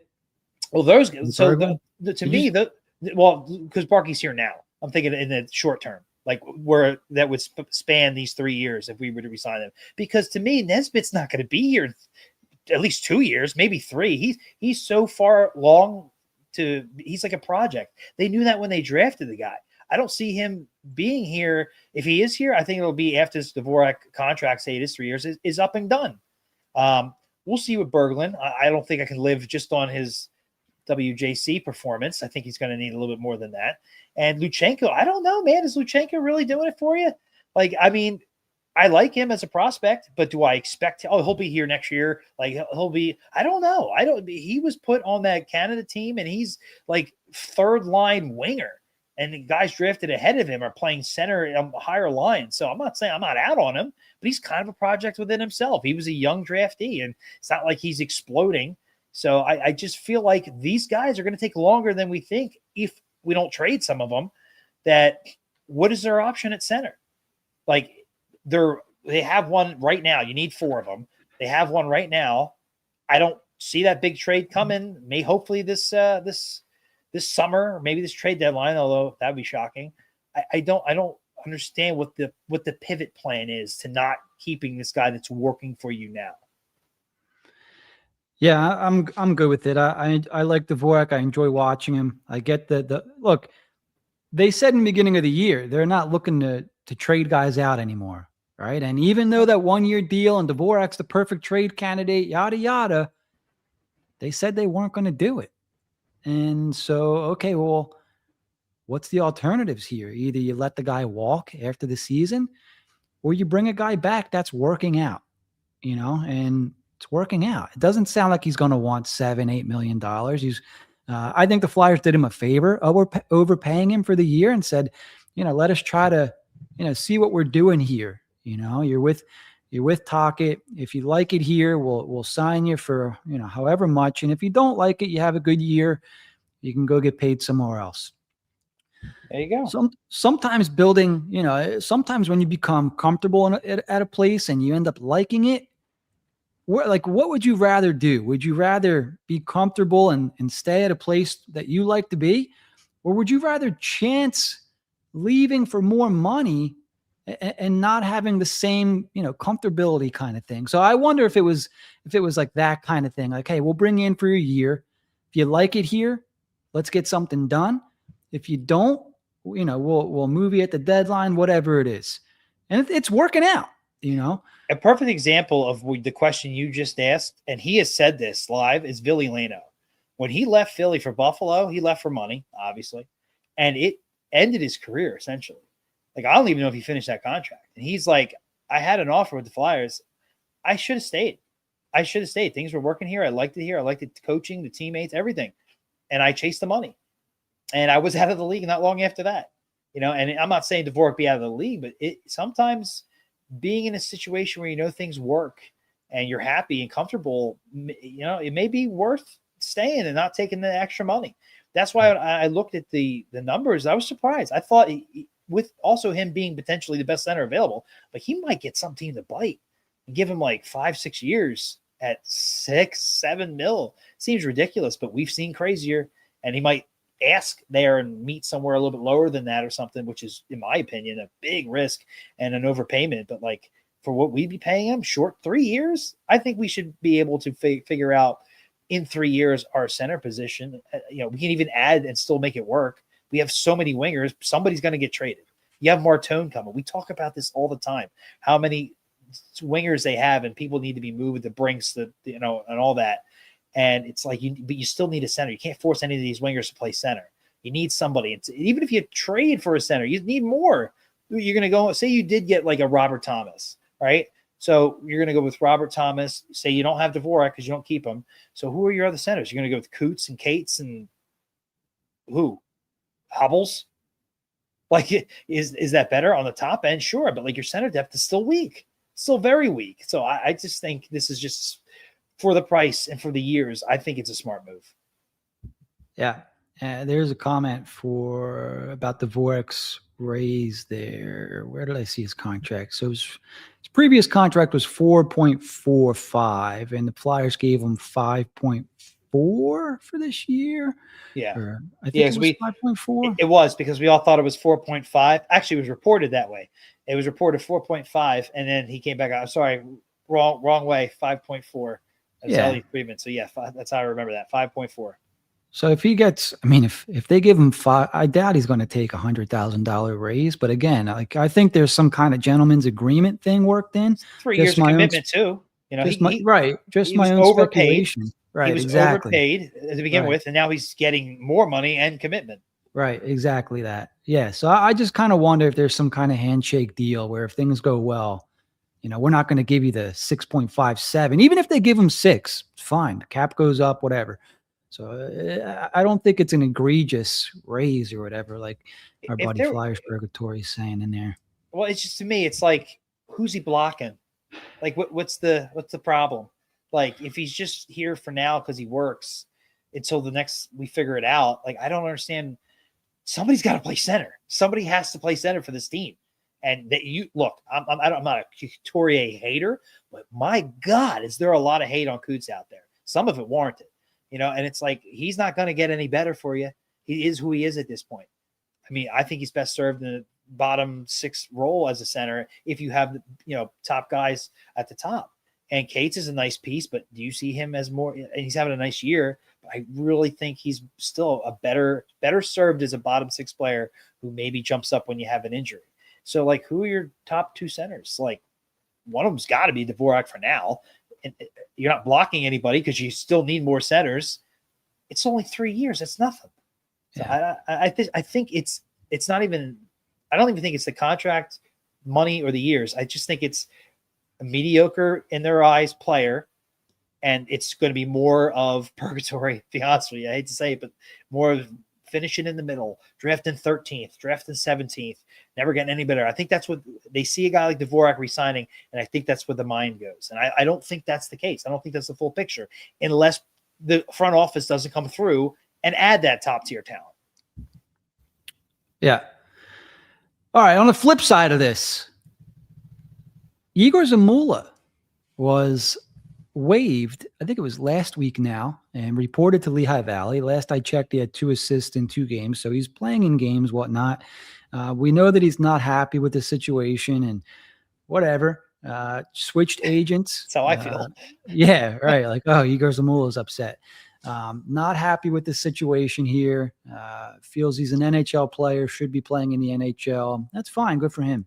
Well, those so to me, because Barkey's here now. I'm thinking in the short term, like where that would span these 3 years if we were to resign him. Because to me, Nesbitt's not going to be here at least 2 years, maybe 3. He's so far along he's like a project. They knew that when they drafted the guy. I don't see him being here. If he is here, I think it'll be after this Dvorak contract, say it is 3 years, is up and done. We'll see with Berglund. I don't think I can live just on his WJC performance. I think he's going to need a little bit more than that. And Luchenko, I don't know, man. Is Luchenko really doing it for you? Like, I mean, I like him as a prospect, but do I expect he'll be here next year? Like he'll be, I don't know. He was put on that Canada team and he's like third line winger. And the guys drafted ahead of him are playing center on a higher line. So I'm not saying I'm not out on him, but he's kind of a project within himself. He was a young draftee, and it's not like he's exploding. So I just feel like these guys are going to take longer than we think if we don't trade some of them. What is their option at center? Like they have one right now. You need 4 of them. They have one right now. I don't see that big trade coming. Hopefully this summer, or maybe this trade deadline, although that'd be shocking. I don't understand what the pivot plan is to not keeping this guy that's working for you now. Yeah, I'm good with it. I like Dvorak. I enjoy watching him. I get the look. They said in the beginning of the year they're not looking to trade guys out anymore, right? And even though that 1-year deal and Dvorak's the perfect trade candidate, yada yada, they said they weren't going to do it. And so, okay, well, what's the alternatives here? Either you let the guy walk after the season, or you bring a guy back that's working out, and it's working out. It doesn't sound like he's going to want $7-8 million. I think the Flyers did him a favor, overpaying him for the year, and said, let us try to, see what we're doing here. You're with Tocchet. If you like it here, we'll sign you for, however much. And if you don't like it, you have a good year, you can go get paid somewhere else. There you go. Sometimes building, sometimes when you become comfortable at a place and you end up liking it, what would you rather do? Would you rather be comfortable and stay at a place that you like to be? Or would you rather chance leaving for more money and not having the same, comfortability kind of thing? So I wonder if it was like that kind of thing. Like, hey, we'll bring you in for a year. If you like it here, let's get something done. If you don't, we'll move you at the deadline, whatever it is. And it's working out, A perfect example of the question you just asked, and he has said this live, is Billy Lano. When he left Philly for Buffalo, he left for money, obviously, and it ended his career essentially. Like, I don't even know if he finished that contract. And he's like, I had an offer with the Flyers. I should have stayed. Things were working here. I liked it here. I liked the coaching, the teammates, everything. And I chased the money. And I was out of the league not long after that. And I'm not saying Dvorak be out of the league, but sometimes being in a situation where things work and you're happy and comfortable, it may be worth staying and not taking the extra money. That's why I looked at the numbers. I was surprised. I thought with also him being potentially the best center available, but he might get some team to bite and give him like 5-6 years at 6-7 mil. Seems ridiculous, but we've seen crazier, and he might ask there and meet somewhere a little bit lower than that or something, which is, in my opinion, a big risk and an overpayment. But like, for what we'd be paying him short 3 years, I think we should be able to figure out in 3 years our center position. We can even add and still make it work. We have so many wingers. Somebody's going to get traded. You have Martone coming. We talk about this all the time, how many wingers they have, and people need to be moved, the Brinks, and all that. And it's like, but you still need a center. You can't force any of these wingers to play center. You need somebody. Even if you trade for a center, you need more. You're going to go, say you did get like a Robert Thomas, right? So you're going to go with Robert Thomas. Say you don't have Dvorak because you don't keep him. So who are your other centers? You're going to go with Coots and Cates and who? Hubbles? Like, is that better on the top end? Sure. But like, your center depth is still weak, still very weak. So I just think this is just, for the price and for the years, I think it's a smart move. Yeah. There's a comment about Dvorak's raise there. Where did I see his contract? So his previous contract was 4.45, and the Flyers gave him 5.4 for this year. Yeah. I think it was 5.4. It was, because we all thought it was 4.5. Actually, it was reported that way. It was reported 4.5, and then he came back out. I'm sorry, wrong way, 5.4. That's Elliot Friedman. So yeah, that's how I remember that, 5.4. So if he gets, if they give him 5, I doubt he's going to take $100,000 raise. But again, I think there's some kind of gentleman's agreement thing worked in. 3 years of commitment too. Just my own speculation. Right, he was overpaid to begin with, and now he's getting more money and commitment. Right, exactly that. Yeah, so I just kind of wonder if there's some kind of handshake deal where if things go well, we're not going to give you the 6.57. Even if they give him 6, fine. The cap goes up, whatever. So I don't think it's an egregious raise or whatever, like our buddy Flyers Purgatory is saying in there. Well, it's just, to me, it's like, who's he blocking? Like, what's the problem? Like, if he's just here for now because he works until the next we figure it out, like, I don't understand. Somebody's got to play center. Somebody has to play center for this team. And that I'm not a Couturier hater, but my God, is there a lot of hate on Coots out there? Some of it warranted, and it's like, he's not going to get any better for you. He is who he is at this point. I think he's best served in the bottom 6 role as a center if you have, top guys at the top. And Cates is a nice piece, but do you see him as more? And he's having a nice year. But I really think he's still a better served as a bottom 6 player who maybe jumps up when you have an injury. So, like, who are your top 2 centers? Like, one of them's got to be Dvorak for now. And you're not blocking anybody because you still need more centers. It's only 3 years. That's nothing. Yeah. So I think it's not even – I don't even think it's the contract, money, or the years. I just think it's a mediocre, in their eyes, player, and it's going to be more of purgatory, to be honest with you. I hate to say it, but more of finishing in the middle, drafting 13th, drafting 17th, never getting any better. I think that's what they see, a guy like Dvorak resigning, and I think that's where the mind goes. And I don't think that's the case. I don't think that's the full picture, unless the front office doesn't come through and add that top-tier talent. Yeah. All right, on the flip side of this, Igor Zamula was waived, I think it was last week now, and reported to Lehigh Valley. Last I checked, he had 2 assists in 2 games, so he's playing in games, whatnot. We know that he's not happy with the situation and whatever. Switched agents. That's how I feel. Yeah, right. Like, oh, Igor Zamula is upset. Not happy with the situation here. Feels he's an NHL player, should be playing in the NHL. That's fine. Good for him.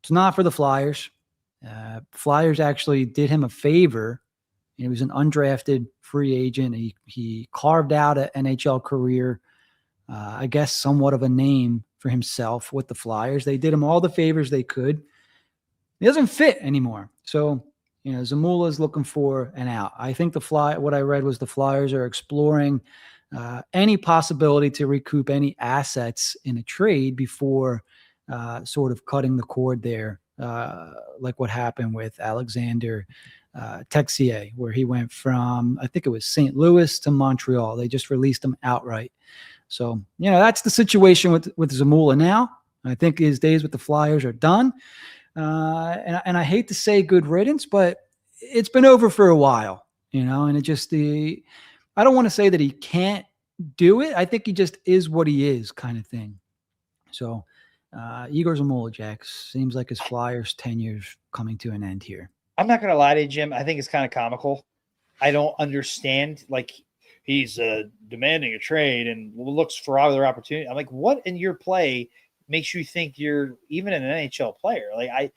It's not for the Flyers. Flyers actually did him a favor. He was an undrafted free agent. He carved out an NHL career, I guess somewhat of a name for himself with the Flyers. They did him all the favors they could. He doesn't fit anymore. So, Zamula is looking for an out. I think what I read was the Flyers are exploring any possibility to recoup any assets in a trade before sort of cutting the cord there, like what happened with Alexander Texier, where he went from, I think it was St. Louis to Montreal. They just released him outright. So, that's the situation with Zamula now. I think his days with the Flyers are done. And I hate to say good riddance, but it's been over for a while, and it just, I don't want to say that he can't do it. I think he just is what he is, kind of thing. So, Igor Zamula, Jack, seems like his Flyers tenure's coming to an end here. I'm not going to lie to you, Jim. I think it's kind of comical. I don't understand. Like, he's demanding a trade and looks for other opportunity. I'm like, what in your play makes you think you're even an NHL player? Like,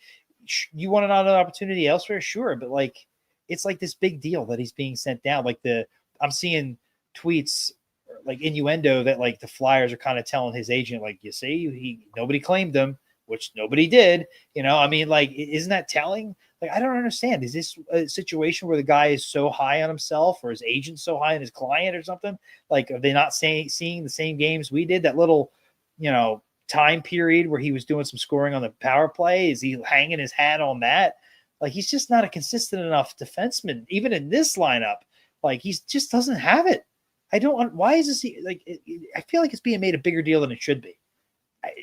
you want another opportunity elsewhere? Sure. But like, it's like this big deal that he's being sent down. Like I'm seeing tweets like innuendo that like the Flyers are kind of telling his agent, like, you see, nobody claimed him, which nobody did. I mean, like, isn't that telling? Like, I don't understand. Is this a situation where the guy is so high on himself, or his agent so high on his client or something? Like, are they not seeing the same games we did? That little, time period where he was doing some scoring on the power play? Is he hanging his hat on that? Like, he's just not a consistent enough defenseman, even in this lineup. Like, he just doesn't have it. Why is this? Like, I feel like it's being made a bigger deal than it should be.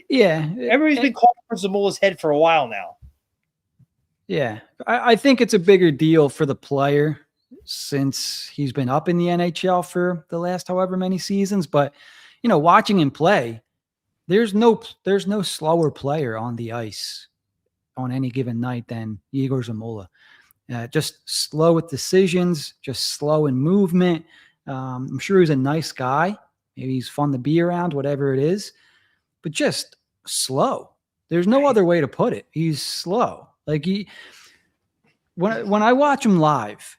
Everybody's been calling for Zamula's head for a while now. Yeah, I think it's a bigger deal for the player since he's been up in the NHL for the last however many seasons. But, watching him play, there's no slower player on the ice on any given night than Igor Zamula. Just slow with decisions, just slow in movement. I'm sure he's a nice guy. Maybe he's fun to be around, whatever it is, but just slow. There's no other way to put it. He's slow. Like, when I watch him live,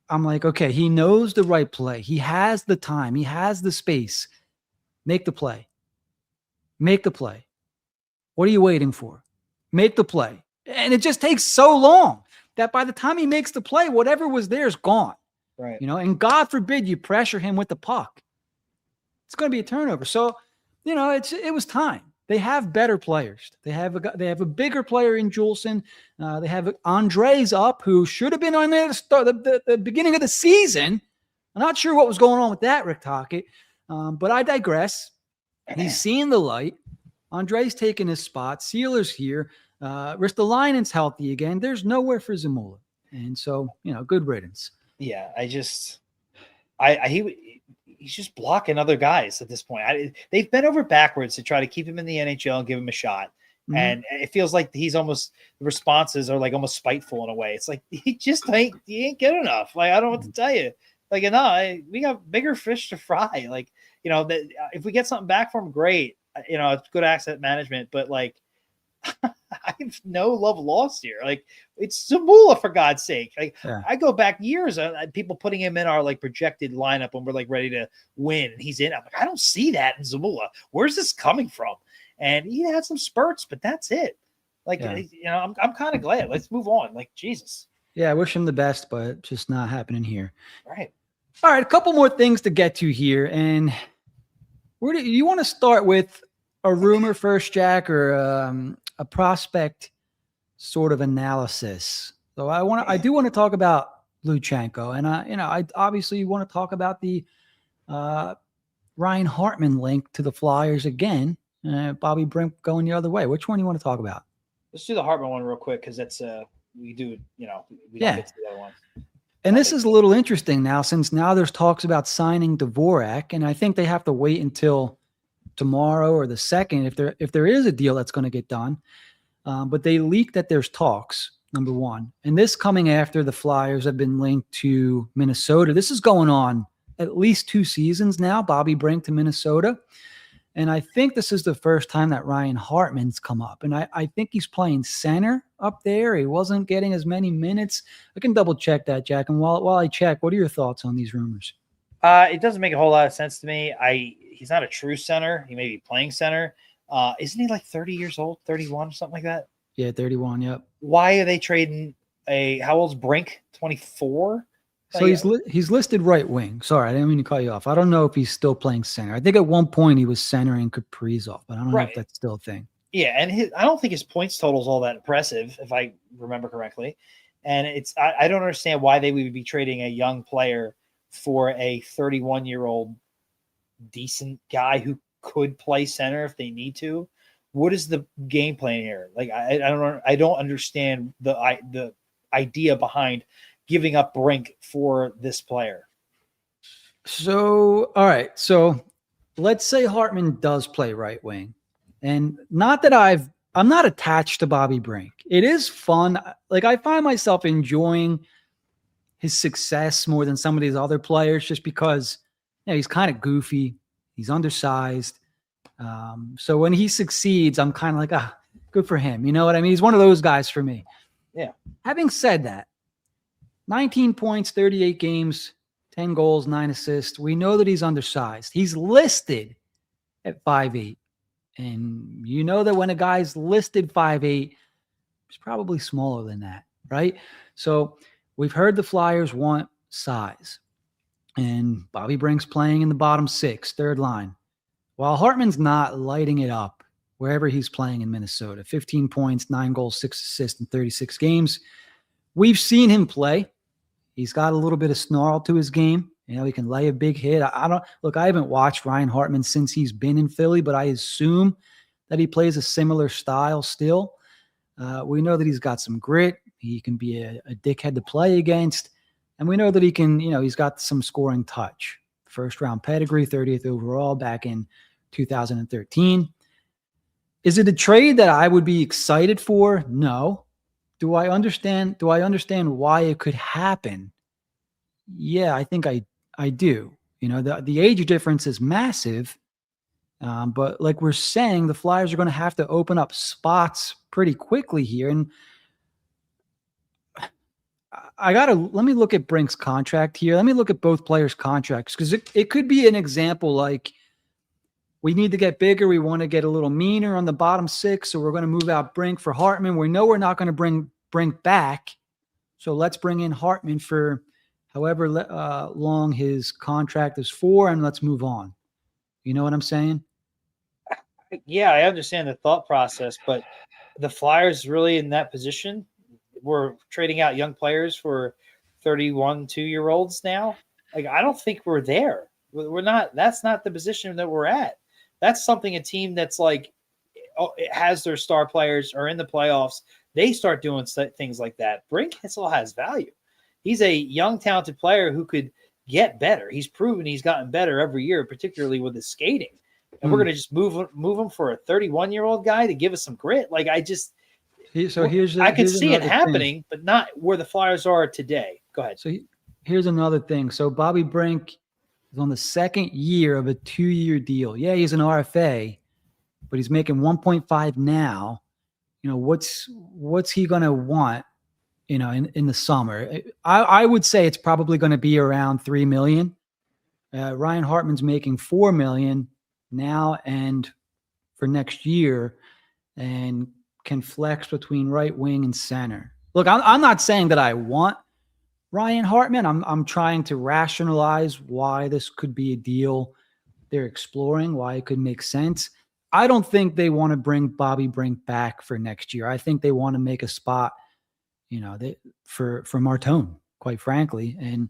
I'm like, okay, he knows the right play. He has the time. He has the space. Make the play. Make the play. What are you waiting for? Make the play. And it just takes so long that by the time he makes the play, whatever was there is gone. Right. And God forbid you pressure him with the puck. It's going to be a turnover. So, it was time. They have better players. They have a bigger player in Juleson. They have Andres up, who should have been on there to start the beginning of the season. I'm not sure what was going on with that, Rick Tocchet. But I digress. He's seeing the light. Andres taking his spot. Sealer's here. Ristolainen's healthy again. There's nowhere for Zamula. And so, good riddance. Yeah, he's just blocking other guys at this point. They've bent over backwards to try to keep him in the NHL and give him a shot. Mm-hmm. And it feels like the responses are like almost spiteful in a way. It's like, he ain't good enough. Like, I don't know what to tell you. Like, we got bigger fish to fry. Like, if we get something back from him, great. It's good asset management, but like, I have no love lost here. Like, it's Zamula, for God's sake. Like, yeah. I go back years, people putting him in our like projected lineup when we're like ready to win, and he's in. I'm like, I don't see that in Zamula. Where's this coming from? And he had some spurts, but that's it. Like, I'm kind of glad. Let's move on. Like, Jesus. Yeah, I wish him the best, but just not happening here. Right. All right, a couple more things to get to here, and where do you want to start with? A rumor first, Jack, or a prospect sort of analysis? So I do want to talk about Luchenko, and I obviously want to talk about the Ryan Hartman link to the Flyers again. Bobby Brink going the other way. Which one do you want to talk about? Let's do the Hartman one real quick, because that's we do, we don't get to the other one. And this is a little interesting now, since now there's talks about signing Dvorak, and I think they have to wait until tomorrow or the 2nd if there is a deal that's going to get done. But they leaked that there's talks, number one. And this coming after the Flyers have been linked to Minnesota. This is going on at least 2 seasons now, Bobby Brink to Minnesota. And I think this is the first time that Ryan Hartman's come up. And I think he's playing center up there. He wasn't getting as many minutes. I can double check that, Jack. And while I check, what are your thoughts on these rumors? It doesn't make a whole lot of sense to me. He's not a true center. He may be playing center. Isn't he like 30 years old, 31, something like that? Yeah, 31. Yep. Why are they trading how old's Brink? 24? So he's listed right wing. Sorry, I didn't mean to cut you off. I don't know if he's still playing center. I think at one point he was centering Kaprizov, but I don't know if that's still a thing. Yeah, and I don't think his points total is all that impressive, if I remember correctly. And I don't understand why they would be trading a young player for a 31-year-old decent guy who could play center if they need to. What is the game plan here? Like I don't understand the idea behind giving up Brink for this player. So, all right. So let's say Hartman does play right wing. And not that I'm not attached to Bobby Brink. It is fun. Like I find myself enjoying his success more than some of these other players just because he's kind of goofy. He's undersized. So when he succeeds, I'm kind of like, good for him. You know what I mean? He's one of those guys for me. Yeah. Having said that, 19 points, 38 games, 10 goals, 9 assists. We know that he's undersized. He's listed at 5'8". And you know that when a guy's listed 5'8", he's probably smaller than that, right? So we've heard the Flyers want size. And Bobby Brink's playing in the bottom 6, third line. While Hartman's not lighting it up wherever he's playing in Minnesota, 15 points, 9 goals, 6 assists in 36 games. We've seen him play. He's got a little bit of snarl to his game. He can lay a big hit. I haven't watched Ryan Hartman since he's been in Philly, but I assume that he plays a similar style still. We know that he's got some grit. He can be a dickhead to play against. And we know that he can, he's got some scoring touch. First round pedigree, 30th overall back in 2013. Is it a trade that I would be excited for? No. Do I understand why it could happen? Yeah, I think I do. The age difference is massive. But like we're saying, the Flyers are going to have to open up spots pretty quickly here. And let me look at Brink's contract here. Let me look at both players' contracts because it could be an example like we need to get bigger. We want to get a little meaner on the bottom 6. So we're going to move out Brink for Hartman. We know we're not going to bring Brink back. So let's bring in Hartman for however long his contract is for, and let's move on. You know what I'm saying? Yeah, I understand the thought process, but the Flyers really in that position. We're trading out young players for 31, 2-year-olds now. Like, I don't think we're there. We're not. That's not the position that we're at. That's something a team that's like it has their star players are in the playoffs. They start doing things like that. Brink still has value. He's a young, talented player who could get better. He's proven he's gotten better every year, particularly with his skating. And we're going to just move him for a 31-year-old guy to give us some grit. Like I could see it happening, but not where the Flyers are today. Go ahead. So here's another thing. So Bobby Brink is on the second year of a 2-year deal. Yeah, he's an RFA, but he's making 1.5 now. What's he going to want, in the summer? I would say it's probably going to be around $3 million. Ryan Hartman's making $4 million now and for next year and can flex between right wing and center. Look, I'm not saying that I want Ryan Hartman. I'm trying to rationalize why this could be a deal they're exploring, why it could make sense. I don't think they want to bring Bobby Brink back for next year. I think they want to make a spot, for Martone, quite frankly. And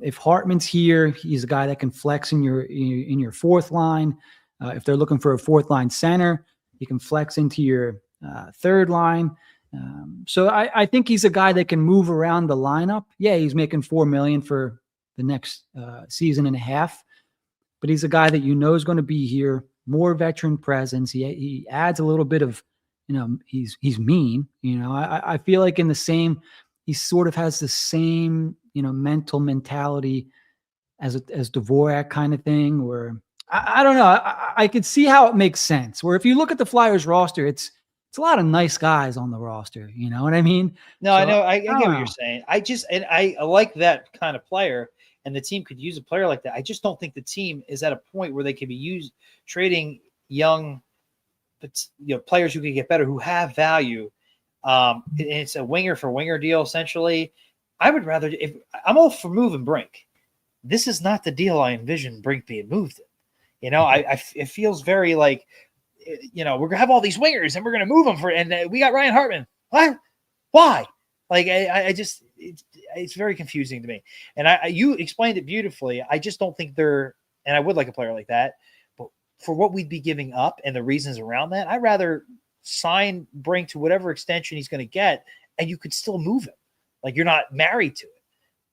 if Hartman's here, he's a guy that can flex in your fourth line. If they're looking for a fourth line center, he can flex into your third line. So I think he's a guy that can move around the lineup. Yeah, he's making $4 million for the next season and a half, but he's a guy that is going to be here, more veteran presence. He adds a little bit of, he's mean. I feel like he sort of has the same mentality as Dvorak kind of thing, or I don't know. I could see how it makes sense. Where if you look at the Flyers roster, it's a lot of nice guys on the roster. You know what I mean? No, I So know. I don't get what you're know. saying. I like that kind of player, and the team could use a player like that. I just don't think the team is at a point where they could be trading young, but players who can get better, who have value. And it's a winger for winger deal essentially. I would rather, if I'm all for moving Brink. This is not the deal I envisioned Brink being moved in. It feels very like, we're gonna have all these wingers and we're gonna move them and we got Ryan Hartman. What? Why? Like it's very confusing to me. And you explained it beautifully. I just don't think and I would like a player like that, but for what we'd be giving up and the reasons around that, I'd rather sign Brink to whatever extension he's going to get, and you could still move him. Like you're not married to it.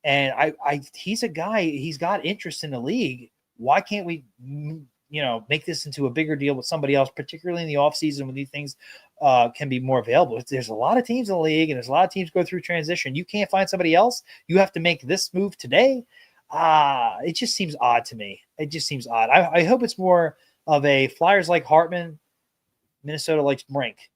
And he's a guy, he's got interest in the league. Why can't we, make this into a bigger deal with somebody else, particularly in the offseason when these things can be more available? There's a lot of teams in the league, and there's a lot of teams go through transition. You can't find somebody else. You have to make this move today. It just seems odd to me. It just seems odd. I hope it's more of a Flyers like Hartman, Minnesota likes Brink,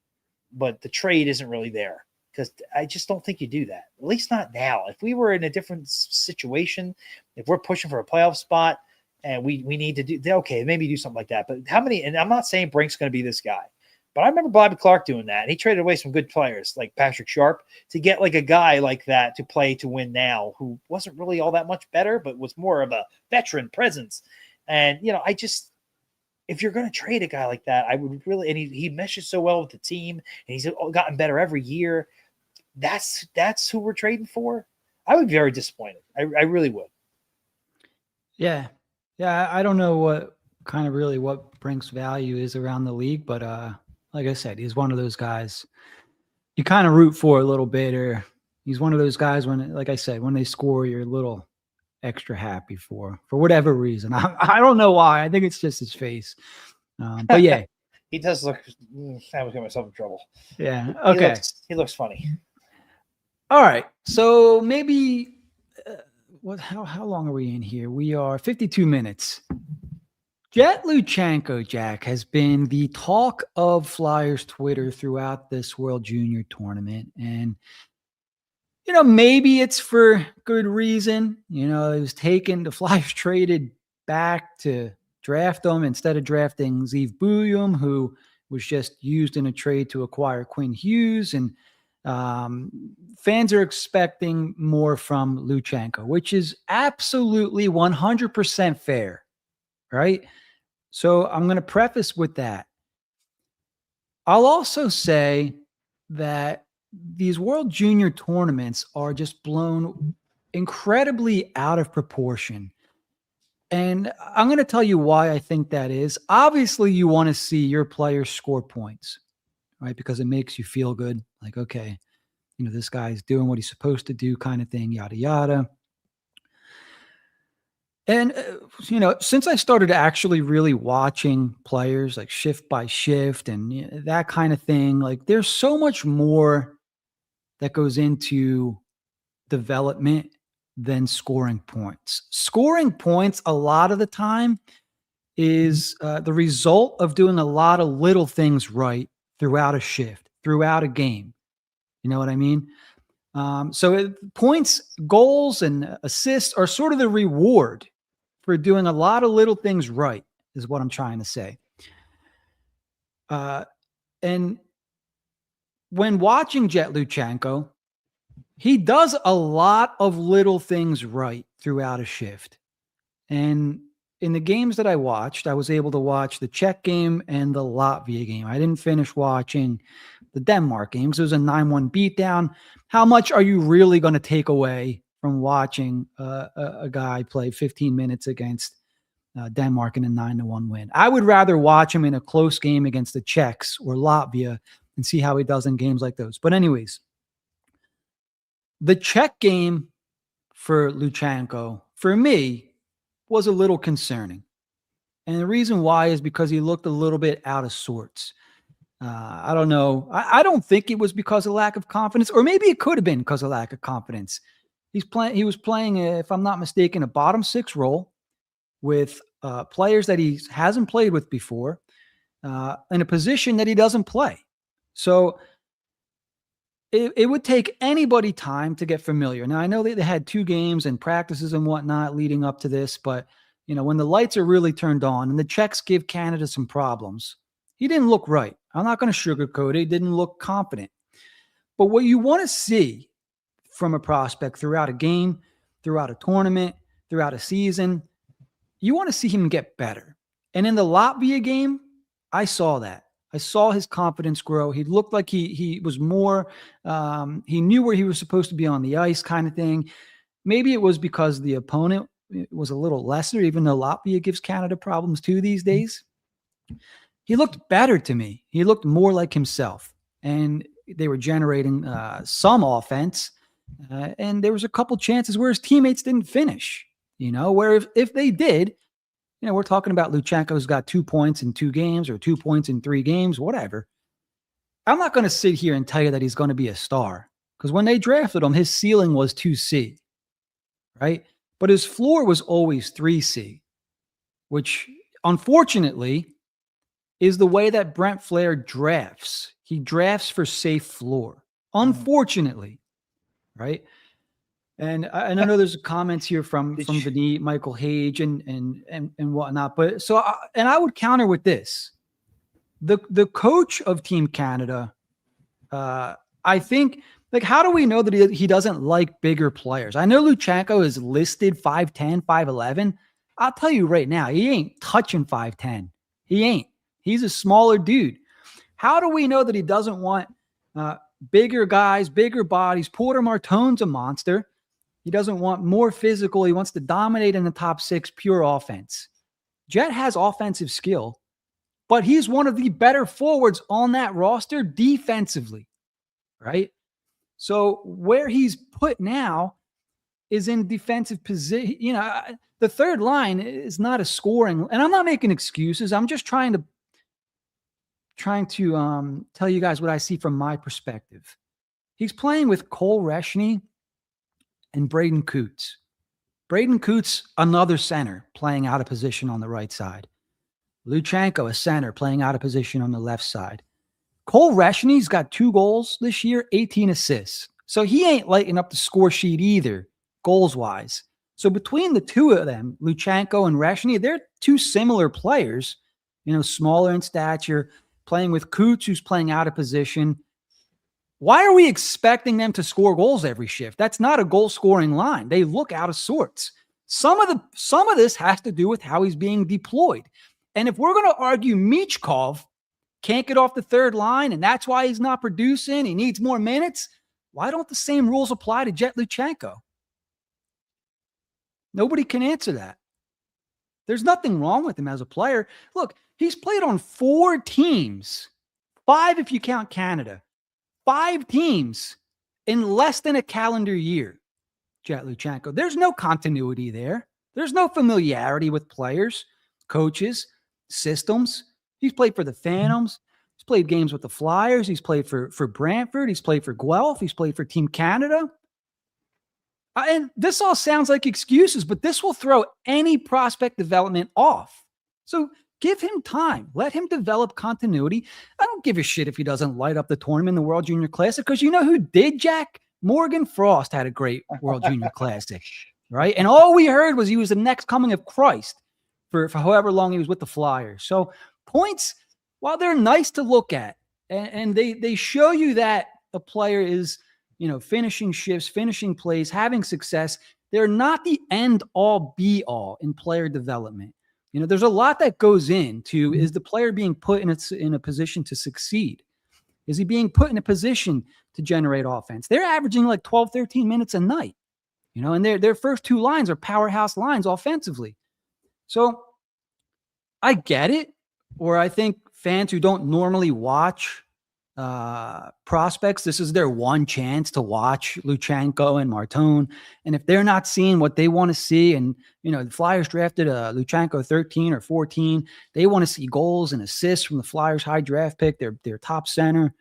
but the trade isn't really there. Because I just don't think you do that. At least not now. If we were in a different situation, if we're pushing for a playoff spot and we need to do, okay, maybe do something like that. But how many, and I'm not saying Brink's going to be this guy, but I remember Bobby Clark doing that. And he traded away some good players like Patrick Sharp to get like a guy like that to play to win now, who wasn't really all that much better, but was more of a veteran presence. And, if you're going to trade a guy like that, I would really, and he meshes so well with the team and he's gotten better every year. That's who we're trading for. I would be very disappointed. I really would. Yeah. I don't know what Brink's value is around the league, but like I said, he's one of those guys you kind of root for a little bit, or he's one of those guys like I said, when they score, you're a little extra happy for whatever reason. I don't know why. I think it's just his face. But yeah, he does look. I was getting myself in trouble. Yeah. Okay. He looks funny. All right. So maybe how long are we in here? We are 52 minutes. Jet Luchenko, Jack, has been the talk of Flyers Twitter throughout this World Junior Tournament. And, maybe it's for good reason. It was the Flyers traded back to draft him instead of drafting Zeev Bouillon, who was just used in a trade to acquire Quinn Hughes. And fans are expecting more from Luchenko, which is absolutely 100% fair, right? So I'm going to preface with that. I'll also say that these World Junior tournaments are just blown incredibly out of proportion. And I'm going to tell you why I think that is. Obviously, you want to see your players score points, right? Because it makes you feel good. Like, okay, this guy's doing what he's supposed to do, kind of thing, yada, yada. And, since I started actually really watching players like shift by shift and that kind of thing, like there's so much more that goes into development than scoring points. Scoring points a lot of the time is the result of doing a lot of little things right throughout a shift, throughout a game. You know what I mean? Points, goals, and assists are sort of the reward for doing a lot of little things right, is what I'm trying to say. And when watching Jet Luchenko, he does a lot of little things right throughout a shift. And in the games that I watched, I was able to watch the Czech game and the Latvia game. I didn't finish watching the Denmark game because it was a 9-1 beatdown. How much are you really going to take away from watching a guy play 15 minutes against Denmark in a 9-1 win? I would rather watch him in a close game against the Czechs or Latvia and see how he does in games like those. But anyways, the Czech game for Luchenko, for me, was a little concerning. And the reason why is because he looked a little bit out of sorts. I don't know. I don't think it was because of lack of confidence, or maybe it could have been because of lack of confidence. He was playing, if I'm not mistaken, a bottom 6 role with players that he hasn't played with before in a position that he doesn't play. So it would take anybody time to get familiar. Now, I know they had 2 games and practices and whatnot leading up to this, but when the lights are really turned on and the Czechs give Canada some problems, he didn't look right. I'm not going to sugarcoat it. He didn't look confident. But what you want to see from a prospect throughout a game, throughout a tournament, throughout a season, you want to see him get better. And in the Latvia game, I saw that. I saw his confidence grow. He looked like he was more, he knew where he was supposed to be on the ice kind of thing. Maybe it was because the opponent was a little lesser, even though Latvia gives Canada problems too these days. He looked better to me. He looked more like himself. And they were generating some offense. And there was a couple chances where his teammates didn't finish, where if they did, we're talking about Luchenko's got 2 points in 2 games or 2 points in 3 games, whatever. I'm not going to sit here and tell you that he's going to be a star because when they drafted him, his ceiling was 2C, right? But his floor was always 3C, which unfortunately is the way that Brent Flair drafts. He drafts for safe floor, unfortunately, right? And I know there's comments here from Vinny, Michael Hage, and whatnot. But I would counter with this: the coach of Team Canada, I think, how do we know that he doesn't like bigger players? I know Luchenko is listed 5'10", 5'11". I'll tell you right now, he ain't touching 5'10". He ain't. He's a smaller dude. How do we know that he doesn't want bigger guys, bigger bodies? Porter Martone's a monster. He doesn't want more physical. He wants to dominate in the top 6, pure offense. Jet has offensive skill, but he's one of the better forwards on that roster defensively, right? So where he's put now is in defensive position. The third line is not a scoring, and I'm not making excuses. I'm just trying to tell you guys what I see from my perspective. He's playing with Cole Reshny and Braden Coots. Braden Coots, another center, playing out of position on the right side. Luchenko, a center, playing out of position on the left side. Cole Reshny's got 2 goals this year, 18 assists. So he ain't lighting up the score sheet either, goals-wise. So between the 2 of them, Luchenko and Reshny, they're 2 similar players, smaller in stature, playing with Coots, who's playing out of position. Why are we expecting them to score goals every shift? That's not a goal-scoring line. They look out of sorts. Some of this has to do with how he's being deployed. And if we're going to argue Michkov can't get off the third line and that's why he's not producing, he needs more minutes, why don't the same rules apply to Jet Luchenko? Nobody can answer that. There's nothing wrong with him as a player. Look, he's played on 4 teams, 5 if you count Canada. 5 teams in less than a calendar year, Jet Luchenko. There's no continuity there. There's no familiarity with players, coaches, systems. He's played for the Phantoms. He's played games with the Flyers. He's played for Brantford. He's played for Guelph. He's played for Team Canada. And this all sounds like excuses, but this will throw any prospect development off. So give him time. Let him develop continuity. I don't give a shit if he doesn't light up the tournament in the World Junior Classic, because you know who did, Jack? Morgan Frost had a great World Junior Classic, right? And all we heard was he was the next coming of Christ for however long he was with the Flyers. So points, while they're nice to look at, and they show you that a player is, finishing shifts, finishing plays, having success, they're not the end-all, be-all in player development. There's a lot that goes into, is the player being put in a position to succeed? Is he being put in a position to generate offense? They're averaging like 12, 13 minutes a night, and their first 2 lines are powerhouse lines offensively. So I get it, or I think fans who don't normally watch prospects, this is their one chance to watch Luchenko and Martone. And if they're not seeing what they want to see, and the Flyers drafted Luchenko 13 or 14, they want to see goals and assists from the Flyers' high draft pick, their top center.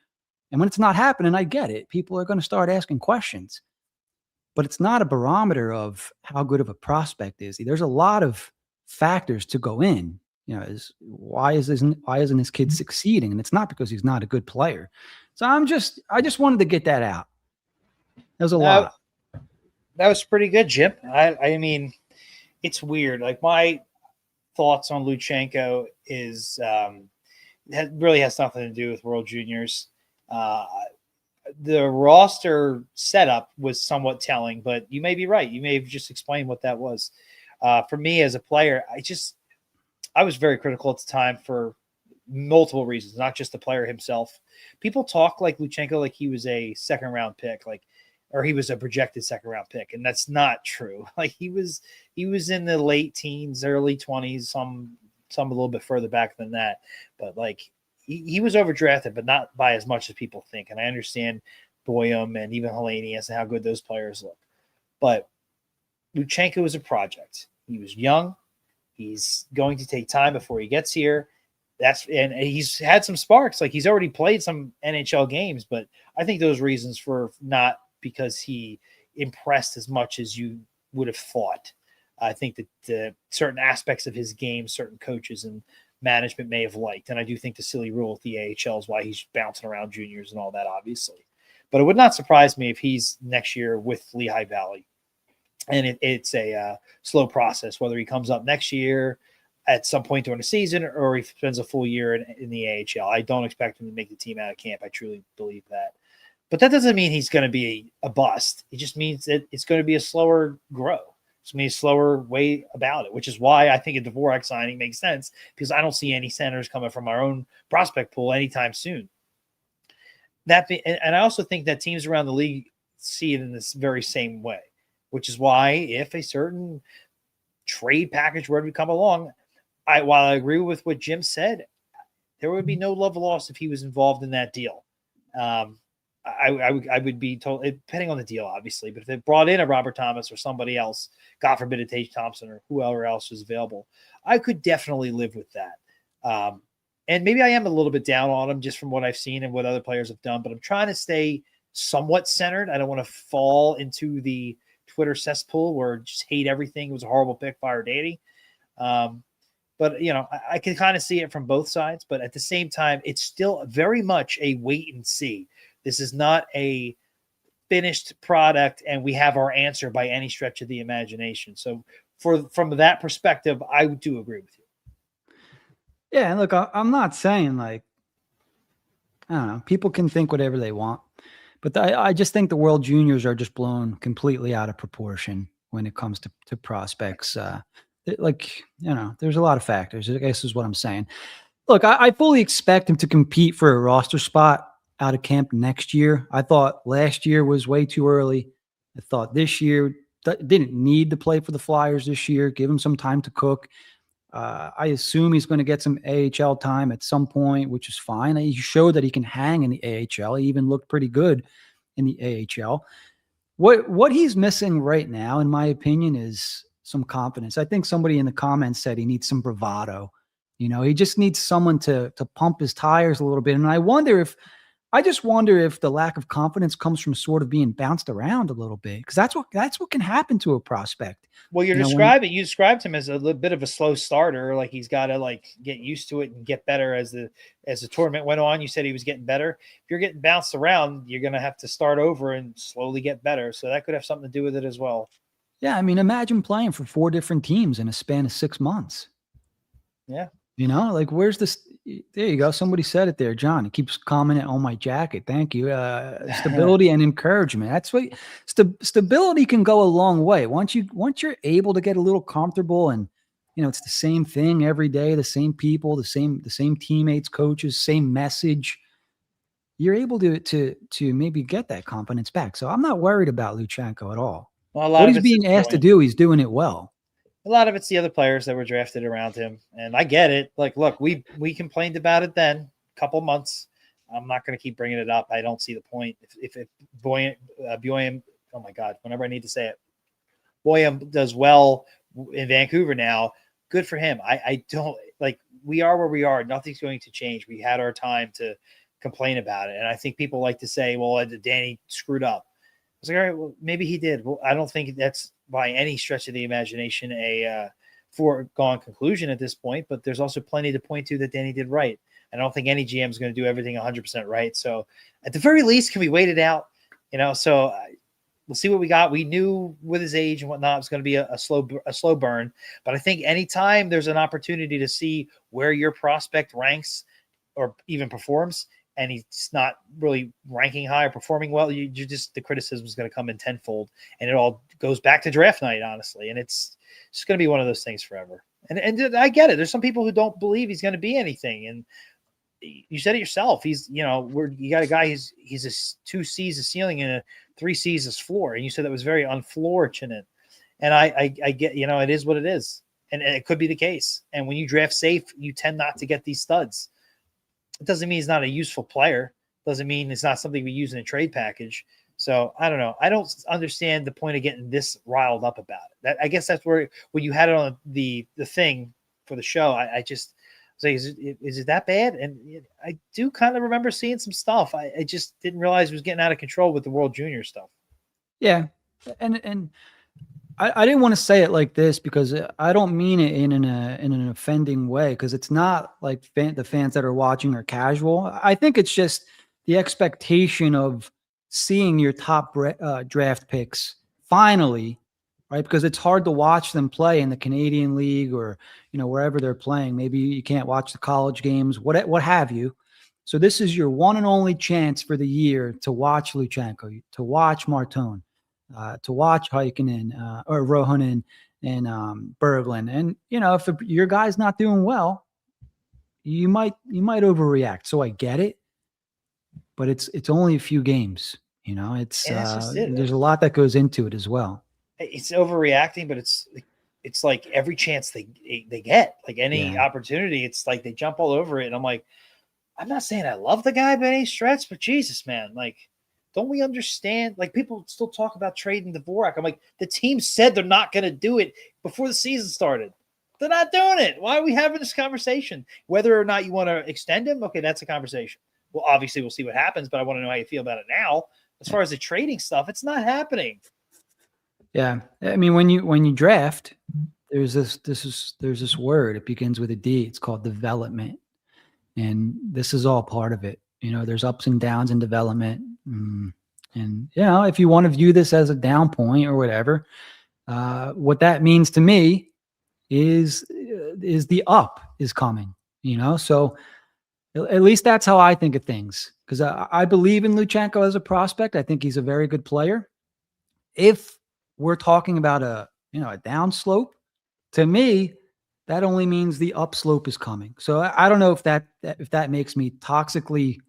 And when it's not happening, I get it. People are going to start asking questions. but it's not a barometer of how good of a prospect is he. There's a lot of factors to go in. Why isn't this kid succeeding? And it's not because he's not a good player. So I just wanted to get that out. That was a lot. That was pretty good, Jim. I mean, it's weird. Like, my thoughts on Luchenko is really has nothing to do with World Juniors. The roster setup was somewhat telling, but you may be right. You may have just explained what that was. For me as a player, I was very critical at the time for multiple reasons, not just the player himself. People talk like Luchenko like he was a second-round pick, or he was a projected second-round pick, and that's not true. Like, he was in the late teens, early 20s, some a little bit further back than that. But like, he was overdrafted, but not by as much as people think. And I understand Boyum and even Hellenius and how good those players look. But Luchenko is a project. He was young. He's going to take time before he gets here. And he's had some sparks. Like, he's already played some NHL games, but I think those reasons for not because he impressed as much as you would have thought. I think that the certain aspects of his game, certain coaches and management may have liked. And I do think the silly rule with the AHL is why he's bouncing around juniors and all that, obviously. But it would not surprise me if he's next year with Lehigh Valley. And it's a slow process, whether he comes up next year at some point during the season or he spends a full year in the AHL. I don't expect him to make the team out of camp. I truly believe that. But that doesn't mean he's going to be a bust. It just means that it's going to be a slower grow. It's going to be a slower way about it, which is why I think a Dvorak signing makes sense, because I don't see any centers coming from our own prospect pool anytime soon. And I also think that teams around the league see it in this very same way, which is why if a certain trade package were to come along, while I agree with what Jim said, there would be no love lost if he was involved in that deal. I would be told, depending on the deal, obviously, but if they brought in a Robert Thomas or somebody else, God forbid a Tage Thompson or whoever else was available, I could definitely live with that. And maybe I am a little bit down on him just from what I've seen and what other players have done, but I'm trying to stay somewhat centered. I don't want to fall into the Twitter cesspool where just hate everything. It was a horrible pick, fire Danny. But, I can kind of see it from both sides, but at the same time, it's still very much a wait and see. This is not a finished product and we have our answer by any stretch of the imagination. So from that perspective, I do agree with you. Yeah, and look, I'm not saying I don't know, people can think whatever they want, but I just think the World Juniors are just blown completely out of proportion when it comes to prospects. There's a lot of factors, I guess is what I'm saying. Look, I fully expect him to compete for a roster spot out of camp next year. I thought last year was way too early. I thought this year didn't need to play for the Flyers this year. Give him some time to cook. I assume he's going to get some AHL time at some point, which is fine. He showed that he can hang in the AHL. He even looked pretty good in the AHL. What he's missing right now, in my opinion, is some confidence. I think somebody in the comments said he needs some bravado. He just needs someone to pump his tires a little bit. And I just wonder if the lack of confidence comes from sort of being bounced around a little bit, because that's what can happen to a prospect. Well, you described him as a little bit of a slow starter. Like, he's got to get used to it and get better as the tournament went on. You said he was getting better. If you're getting bounced around, you're going to have to start over and slowly get better. So that could have something to do with it as well. Yeah. I mean, imagine playing for 4 different teams in a span of 6 months. Yeah. Where's this? There you go. Somebody said it there, John. It keeps commenting on my jacket. Thank you. Stability and encouragement. That's what stability can go a long way. Once you're able to get a little comfortable and, it's the same thing every day, the same people, the same teammates, coaches, same message. You're able to maybe get that confidence back. So I'm not worried about Luchenko at all. Well, what he's being asked to do, he's doing it well. A lot of it's the other players that were drafted around him. And I get it. Look, we complained about it then, a couple months. I'm not going to keep bringing it up. I don't see the point. If Boyum, oh my God, whenever I need to say it, Boyum does well in Vancouver now, good for him. I don't we are where we are. Nothing's going to change. We had our time to complain about it. And I think people like to say, well, Danny screwed up. was like, all right, well, maybe he did. Well, I don't think that's by any stretch of the imagination a foregone conclusion at this point, but there's also plenty to point to that Danny did right. I don't think any GM is going to do everything 100% right. So at the very least, can we wait it out? So we'll see what we got. We knew with his age and whatnot, it was going to be a slow burn. But I think anytime there's an opportunity to see where your prospect ranks or even performs, and he's not really ranking high or performing well, you just, the criticism is going to come in tenfold, and it all goes back to draft night, honestly. And it's just going to be one of those things forever. And I get it. There's some people who don't believe he's going to be anything. And you said it yourself. He's, you got a guy, he's a 2 C's a ceiling and a 3 C's a floor. And you said that was very unfortunate. And I get, it is what it is. And it could be the case. And when you draft safe, you tend not to get these studs. It doesn't mean he's not a useful player. Doesn't mean it's not something we use in a trade package. So I don't know. I don't understand the point of getting this riled up about it. I guess that's where, when you had it on the thing for the show, I just was like, is it that bad? And I do kind of remember seeing some stuff. I just didn't realize it was getting out of control with the World Junior stuff. Yeah. And I didn't want to say it like this because I don't mean it in an offending way, because it's not like the fans that are watching are casual. I think it's just the expectation of seeing your top draft picks finally, right? Because it's hard to watch them play in the Canadian League or wherever they're playing. Maybe you can't watch the college games, what have you. So this is your one and only chance for the year to watch Luchenko, to watch Martone, to watch Heikkinen or Rohonen and Berglund. And, if your guy's not doing well, you might overreact. So I get it, but it's only a few games. There's a lot that goes into it as well. It's overreacting, but it's like every chance they get, like any opportunity, it's like they jump all over it. And I'm like, I'm not saying I love the guy by any stretch, but Jesus, man, like, don't we understand? Like, people still talk about trading Dvorak. I'm like, the team said they're not going to do it before the season started. They're not doing it. Why are we having this conversation? Whether or not you want to extend him, okay, that's a conversation. Well, obviously, we'll see what happens, but I want to know how you feel about it now. As far as the trading stuff, it's not happening. Yeah, I mean, when you draft, there's this word. It begins with a D. It's called development, and this is all part of it. There's ups and downs in development. And, if you want to view this as a down point or whatever, what that means to me is the up is coming, so at least that's how I think of things. Because I believe in Luchenko as a prospect. I think he's a very good player. If we're talking about a down slope, to me, that only means the upslope is coming. So I don't know if that makes me toxically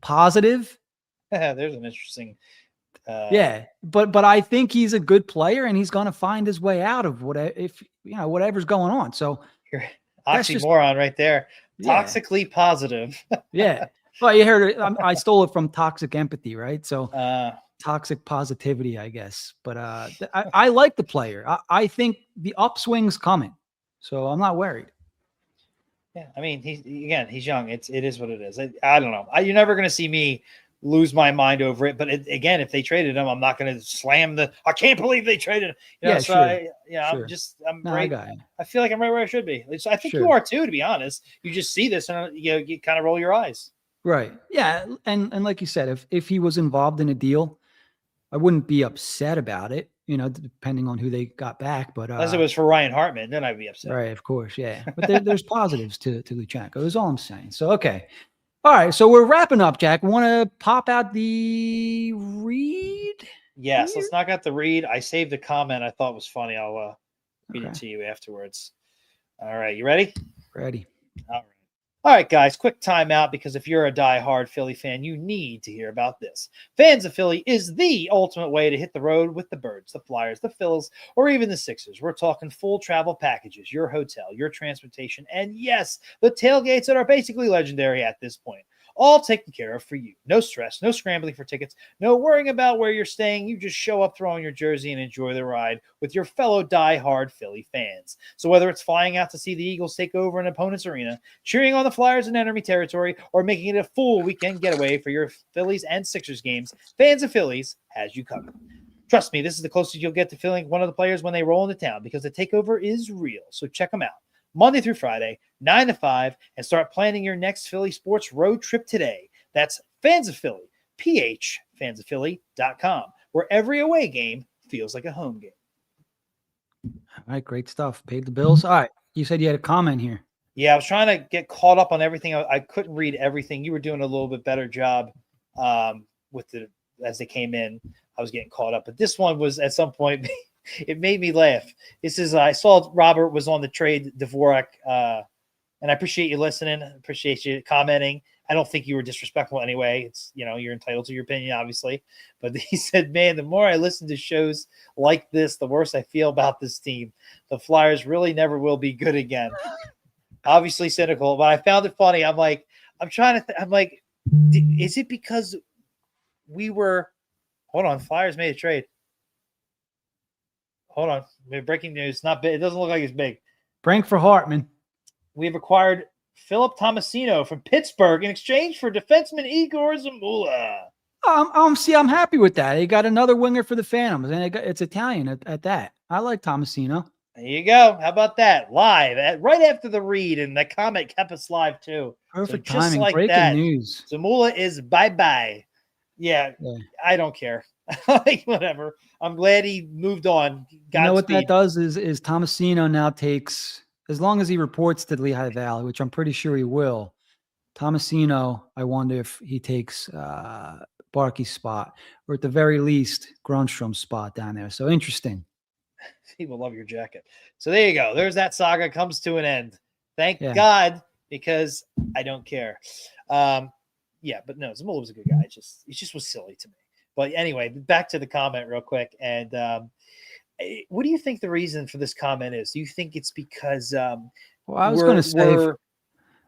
positive. There's an interesting. But I think he's a good player, and he's going to find his way out of whatever's going on. So you're oxymoron right there. Toxically positive. Yeah. Well, you heard it. I stole it from Toxic Empathy, right? So toxic positivity, I guess. But I like the player. I think the upswing's coming, so I'm not worried. Yeah, I mean, he's young. It is what it is. I don't know. You're never going to see me lose my mind over it. But again, if they traded him, I'm not going to slam I can't believe they traded him. Sure. I'm right. I feel like I'm right where I should be. I think you are too, to be honest. You just see this and you kind of roll your eyes. Right. Yeah. And like you said, if he was involved in a deal, I wouldn't be upset about it, depending on who they got back. But unless it was for Ryan Hartman, then I'd be upset. Right. Of course. Yeah. But there's positives to Luchenko. That's all I'm saying. So, okay. All right, so we're wrapping up, Jack. Want to pop out the read? Yes, let's knock out the read. I saved a comment I thought was funny. I'll read it to you afterwards. All right, you ready? Ready. All right, guys, quick timeout, because if you're a diehard Philly fan, you need to hear about this. Fans of Philly is the ultimate way to hit the road with the Birds, the Flyers, the Phils, or even the Sixers. We're talking full travel packages, your hotel, your transportation, and yes, the tailgates that are basically legendary at this point. all taken care of for you. No stress, no scrambling for tickets, no worrying about where you're staying. You just show up, throw on your jersey, and enjoy the ride with your fellow die-hard Philly fans. So whether it's flying out to see the Eagles take over an opponent's arena, cheering on the Flyers in enemy territory, or making it a full weekend getaway for your Phillies and Sixers games, Fans of Phillies has you covered. Trust me, this is the closest you'll get to feeling one of the players when they roll into town, because the takeover is real. So check them out Monday through Friday, 9 to 5, and start planning your next Philly sports road trip today. That's Fans of Philly, PHFansofPhilly.com, where every away game feels like a home game. All right, great stuff. Paid the bills. All right, you said you had a comment here. Yeah, I was trying to get caught up on everything. I couldn't read everything. You were doing a little bit better job with the as they came in. I was getting caught up, but this one was at some point. It made me laugh. This is I saw Robert was on the trade Dvorak, and I appreciate you listening. Appreciate you commenting. I don't think you were disrespectful anyway. It's you're entitled to your opinion, obviously. But he said, "Man, the more I listen to shows like this, the worse I feel about this team. The Flyers really never will be good again." Obviously cynical, but I found it funny. I'm like, is it because we were? Hold on, Flyers made a trade. Hold on. Breaking news. Not big. It doesn't look like it's big. Frank for Hartman. We've acquired Philip Tomasino from Pittsburgh in exchange for defenseman Igor Zamula. I'm happy with that. They got another winger for the Phantoms, and it's Italian at that. I like Tomasino. There you go. How about that? Live right after the read, and the comment kept us live too. Perfect so just timing. like Breaking that, news. Zamula is bye-bye. Yeah, I don't care. Like, whatever. I'm glad he moved on. You know what that does is Tomasino now takes, as long as he reports to Lehigh Valley, which I'm pretty sure he will. Tomasino, I wonder if he takes Barkey's spot, or at the very least, Grundstrom's spot down there. So interesting. People love your jacket. So there you go. There's that saga comes to an end. Thank God, because I don't care. But no, Zamula was a good guy. It just was silly to me. But anyway, back to the comment real quick. And what do you think the reason for this comment is? Do you think it's because well, I was going to say,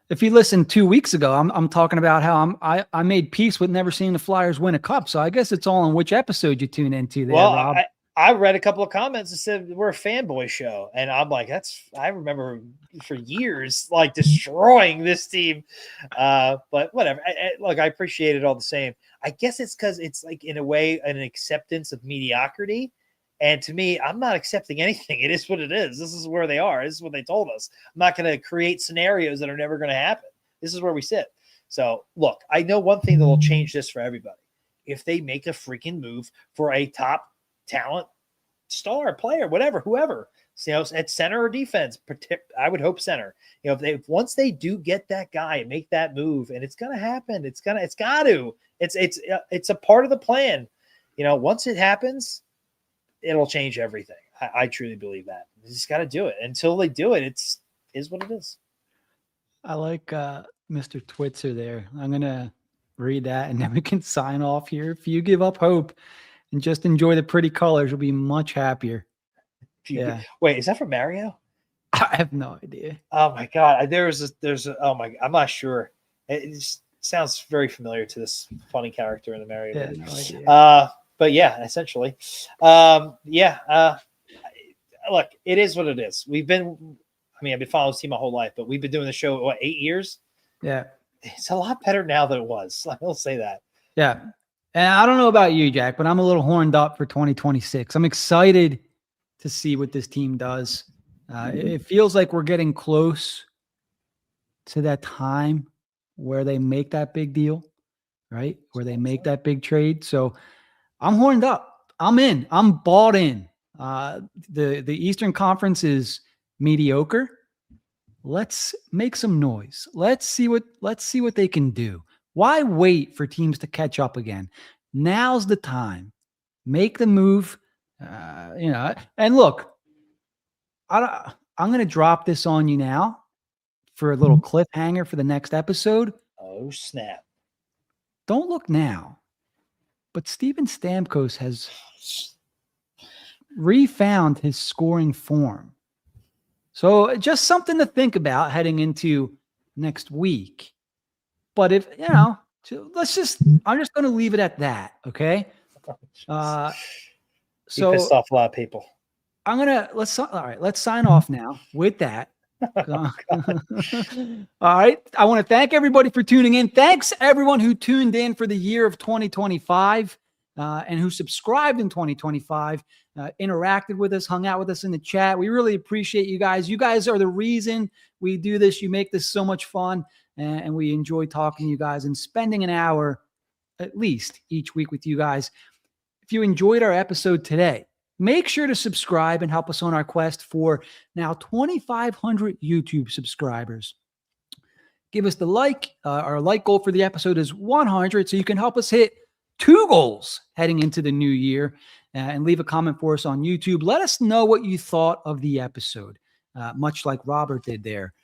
if you listened 2 weeks ago, I'm talking about how I made peace with never seeing the Flyers win a cup. So I guess it's all on which episode you tune into there, Rob. I read a couple of comments that said we're a fanboy show, and I'm like, I remember for years like destroying this team, but whatever. I appreciate it all the same. I guess it's because it's like in a way an acceptance of mediocrity, and to me, I'm not accepting anything. It is what it is. This is where they are. This is what they told us. I'm not going to create scenarios that are never going to happen. This is where we sit. So look, I know one thing that will change this for everybody: if they make a freaking move for a top talent, star player, whatever, whoever, at center or defense. I would hope center. If once they do get that guy and make that move, and it's gonna happen, it's a part of the plan. Once it happens, it'll change everything. I truly believe that. You just got to do it. Until they do it, is what it is. I like Mr. Twitzer there. I'm gonna read that, and then we can sign off here. If you give up hope and just enjoy the pretty colors, you'll be much happier. Yeah. Wait, is that from Mario? I have no idea. Oh my God. I'm not sure. It just sounds very familiar to this funny character in the Mario. Yeah, no idea. But yeah, essentially. Look, it is what it is. I've been following this team my whole life, but we've been doing the show, 8 years? Yeah. It's a lot better now than it was. I will say that. Yeah. And I don't know about you, Jack, but I'm a little horned up for 2026. I'm excited to see what this team does. It feels like we're getting close to that time where they make that big deal, right? Where they make that big trade. So I'm horned up. I'm in. I'm bought in. The Eastern Conference is mediocre. Let's make some noise. Let's see what they can do. Why wait for teams to catch up again? Now's the time. Make the move. And look, I'm going to drop this on you now for a little cliffhanger for the next episode. Oh, snap. Don't look now, but Steven Stamkos has refound his scoring form. So just something to think about heading into next week. But if, I'm just going to leave it at that. Okay. You So pissed off a lot of people. let's sign off now with that. All right. I want to thank everybody for tuning in. Thanks everyone who tuned in for the year of 2025 and who subscribed in 2025, interacted with us, hung out with us in the chat. We really appreciate you guys. You guys are the reason we do this. You make this so much fun, and we enjoy talking to you guys and spending an hour at least each week with you guys. If you enjoyed our episode today, make sure to subscribe and help us on our quest for now 2,500 YouTube subscribers. Give us the like. Our like goal for the episode is 100, so you can help us hit 2 goals heading into the new year. And leave a comment for us on YouTube. Let us know what you thought of the episode, much like Robert did there.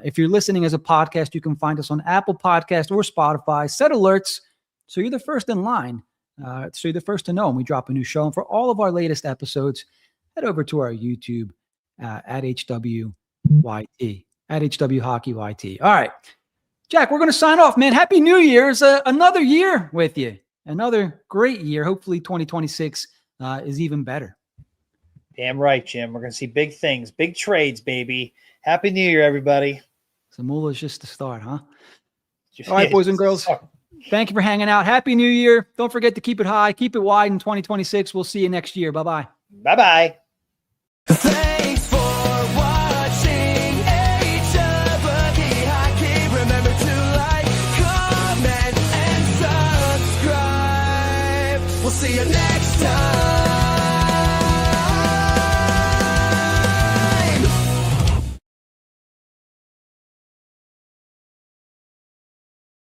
If you're listening as a podcast, you can find us on Apple Podcast or Spotify. Set alerts so you're the first in line. So you're the first to know when we drop a new show. And for all of our latest episodes, head over to our YouTube at HWYT, at HW Hockey YT. All right, Jack, we're going to sign off, man. Happy New Year. It's another year with you. Another great year. Hopefully 2026 is even better. Damn right, Jim. We're going to see big things, big trades, baby. Happy New Year, everybody. Zamula is just the start, huh? All right, boys and girls. Thank you for hanging out. Happy New Year. Don't forget to keep it high, keep it wide in 2026. We'll see you next year. Bye-bye. Bye-bye. Thanks for watching HWT Hockey. Remember to like, comment, and subscribe. We'll see you next time.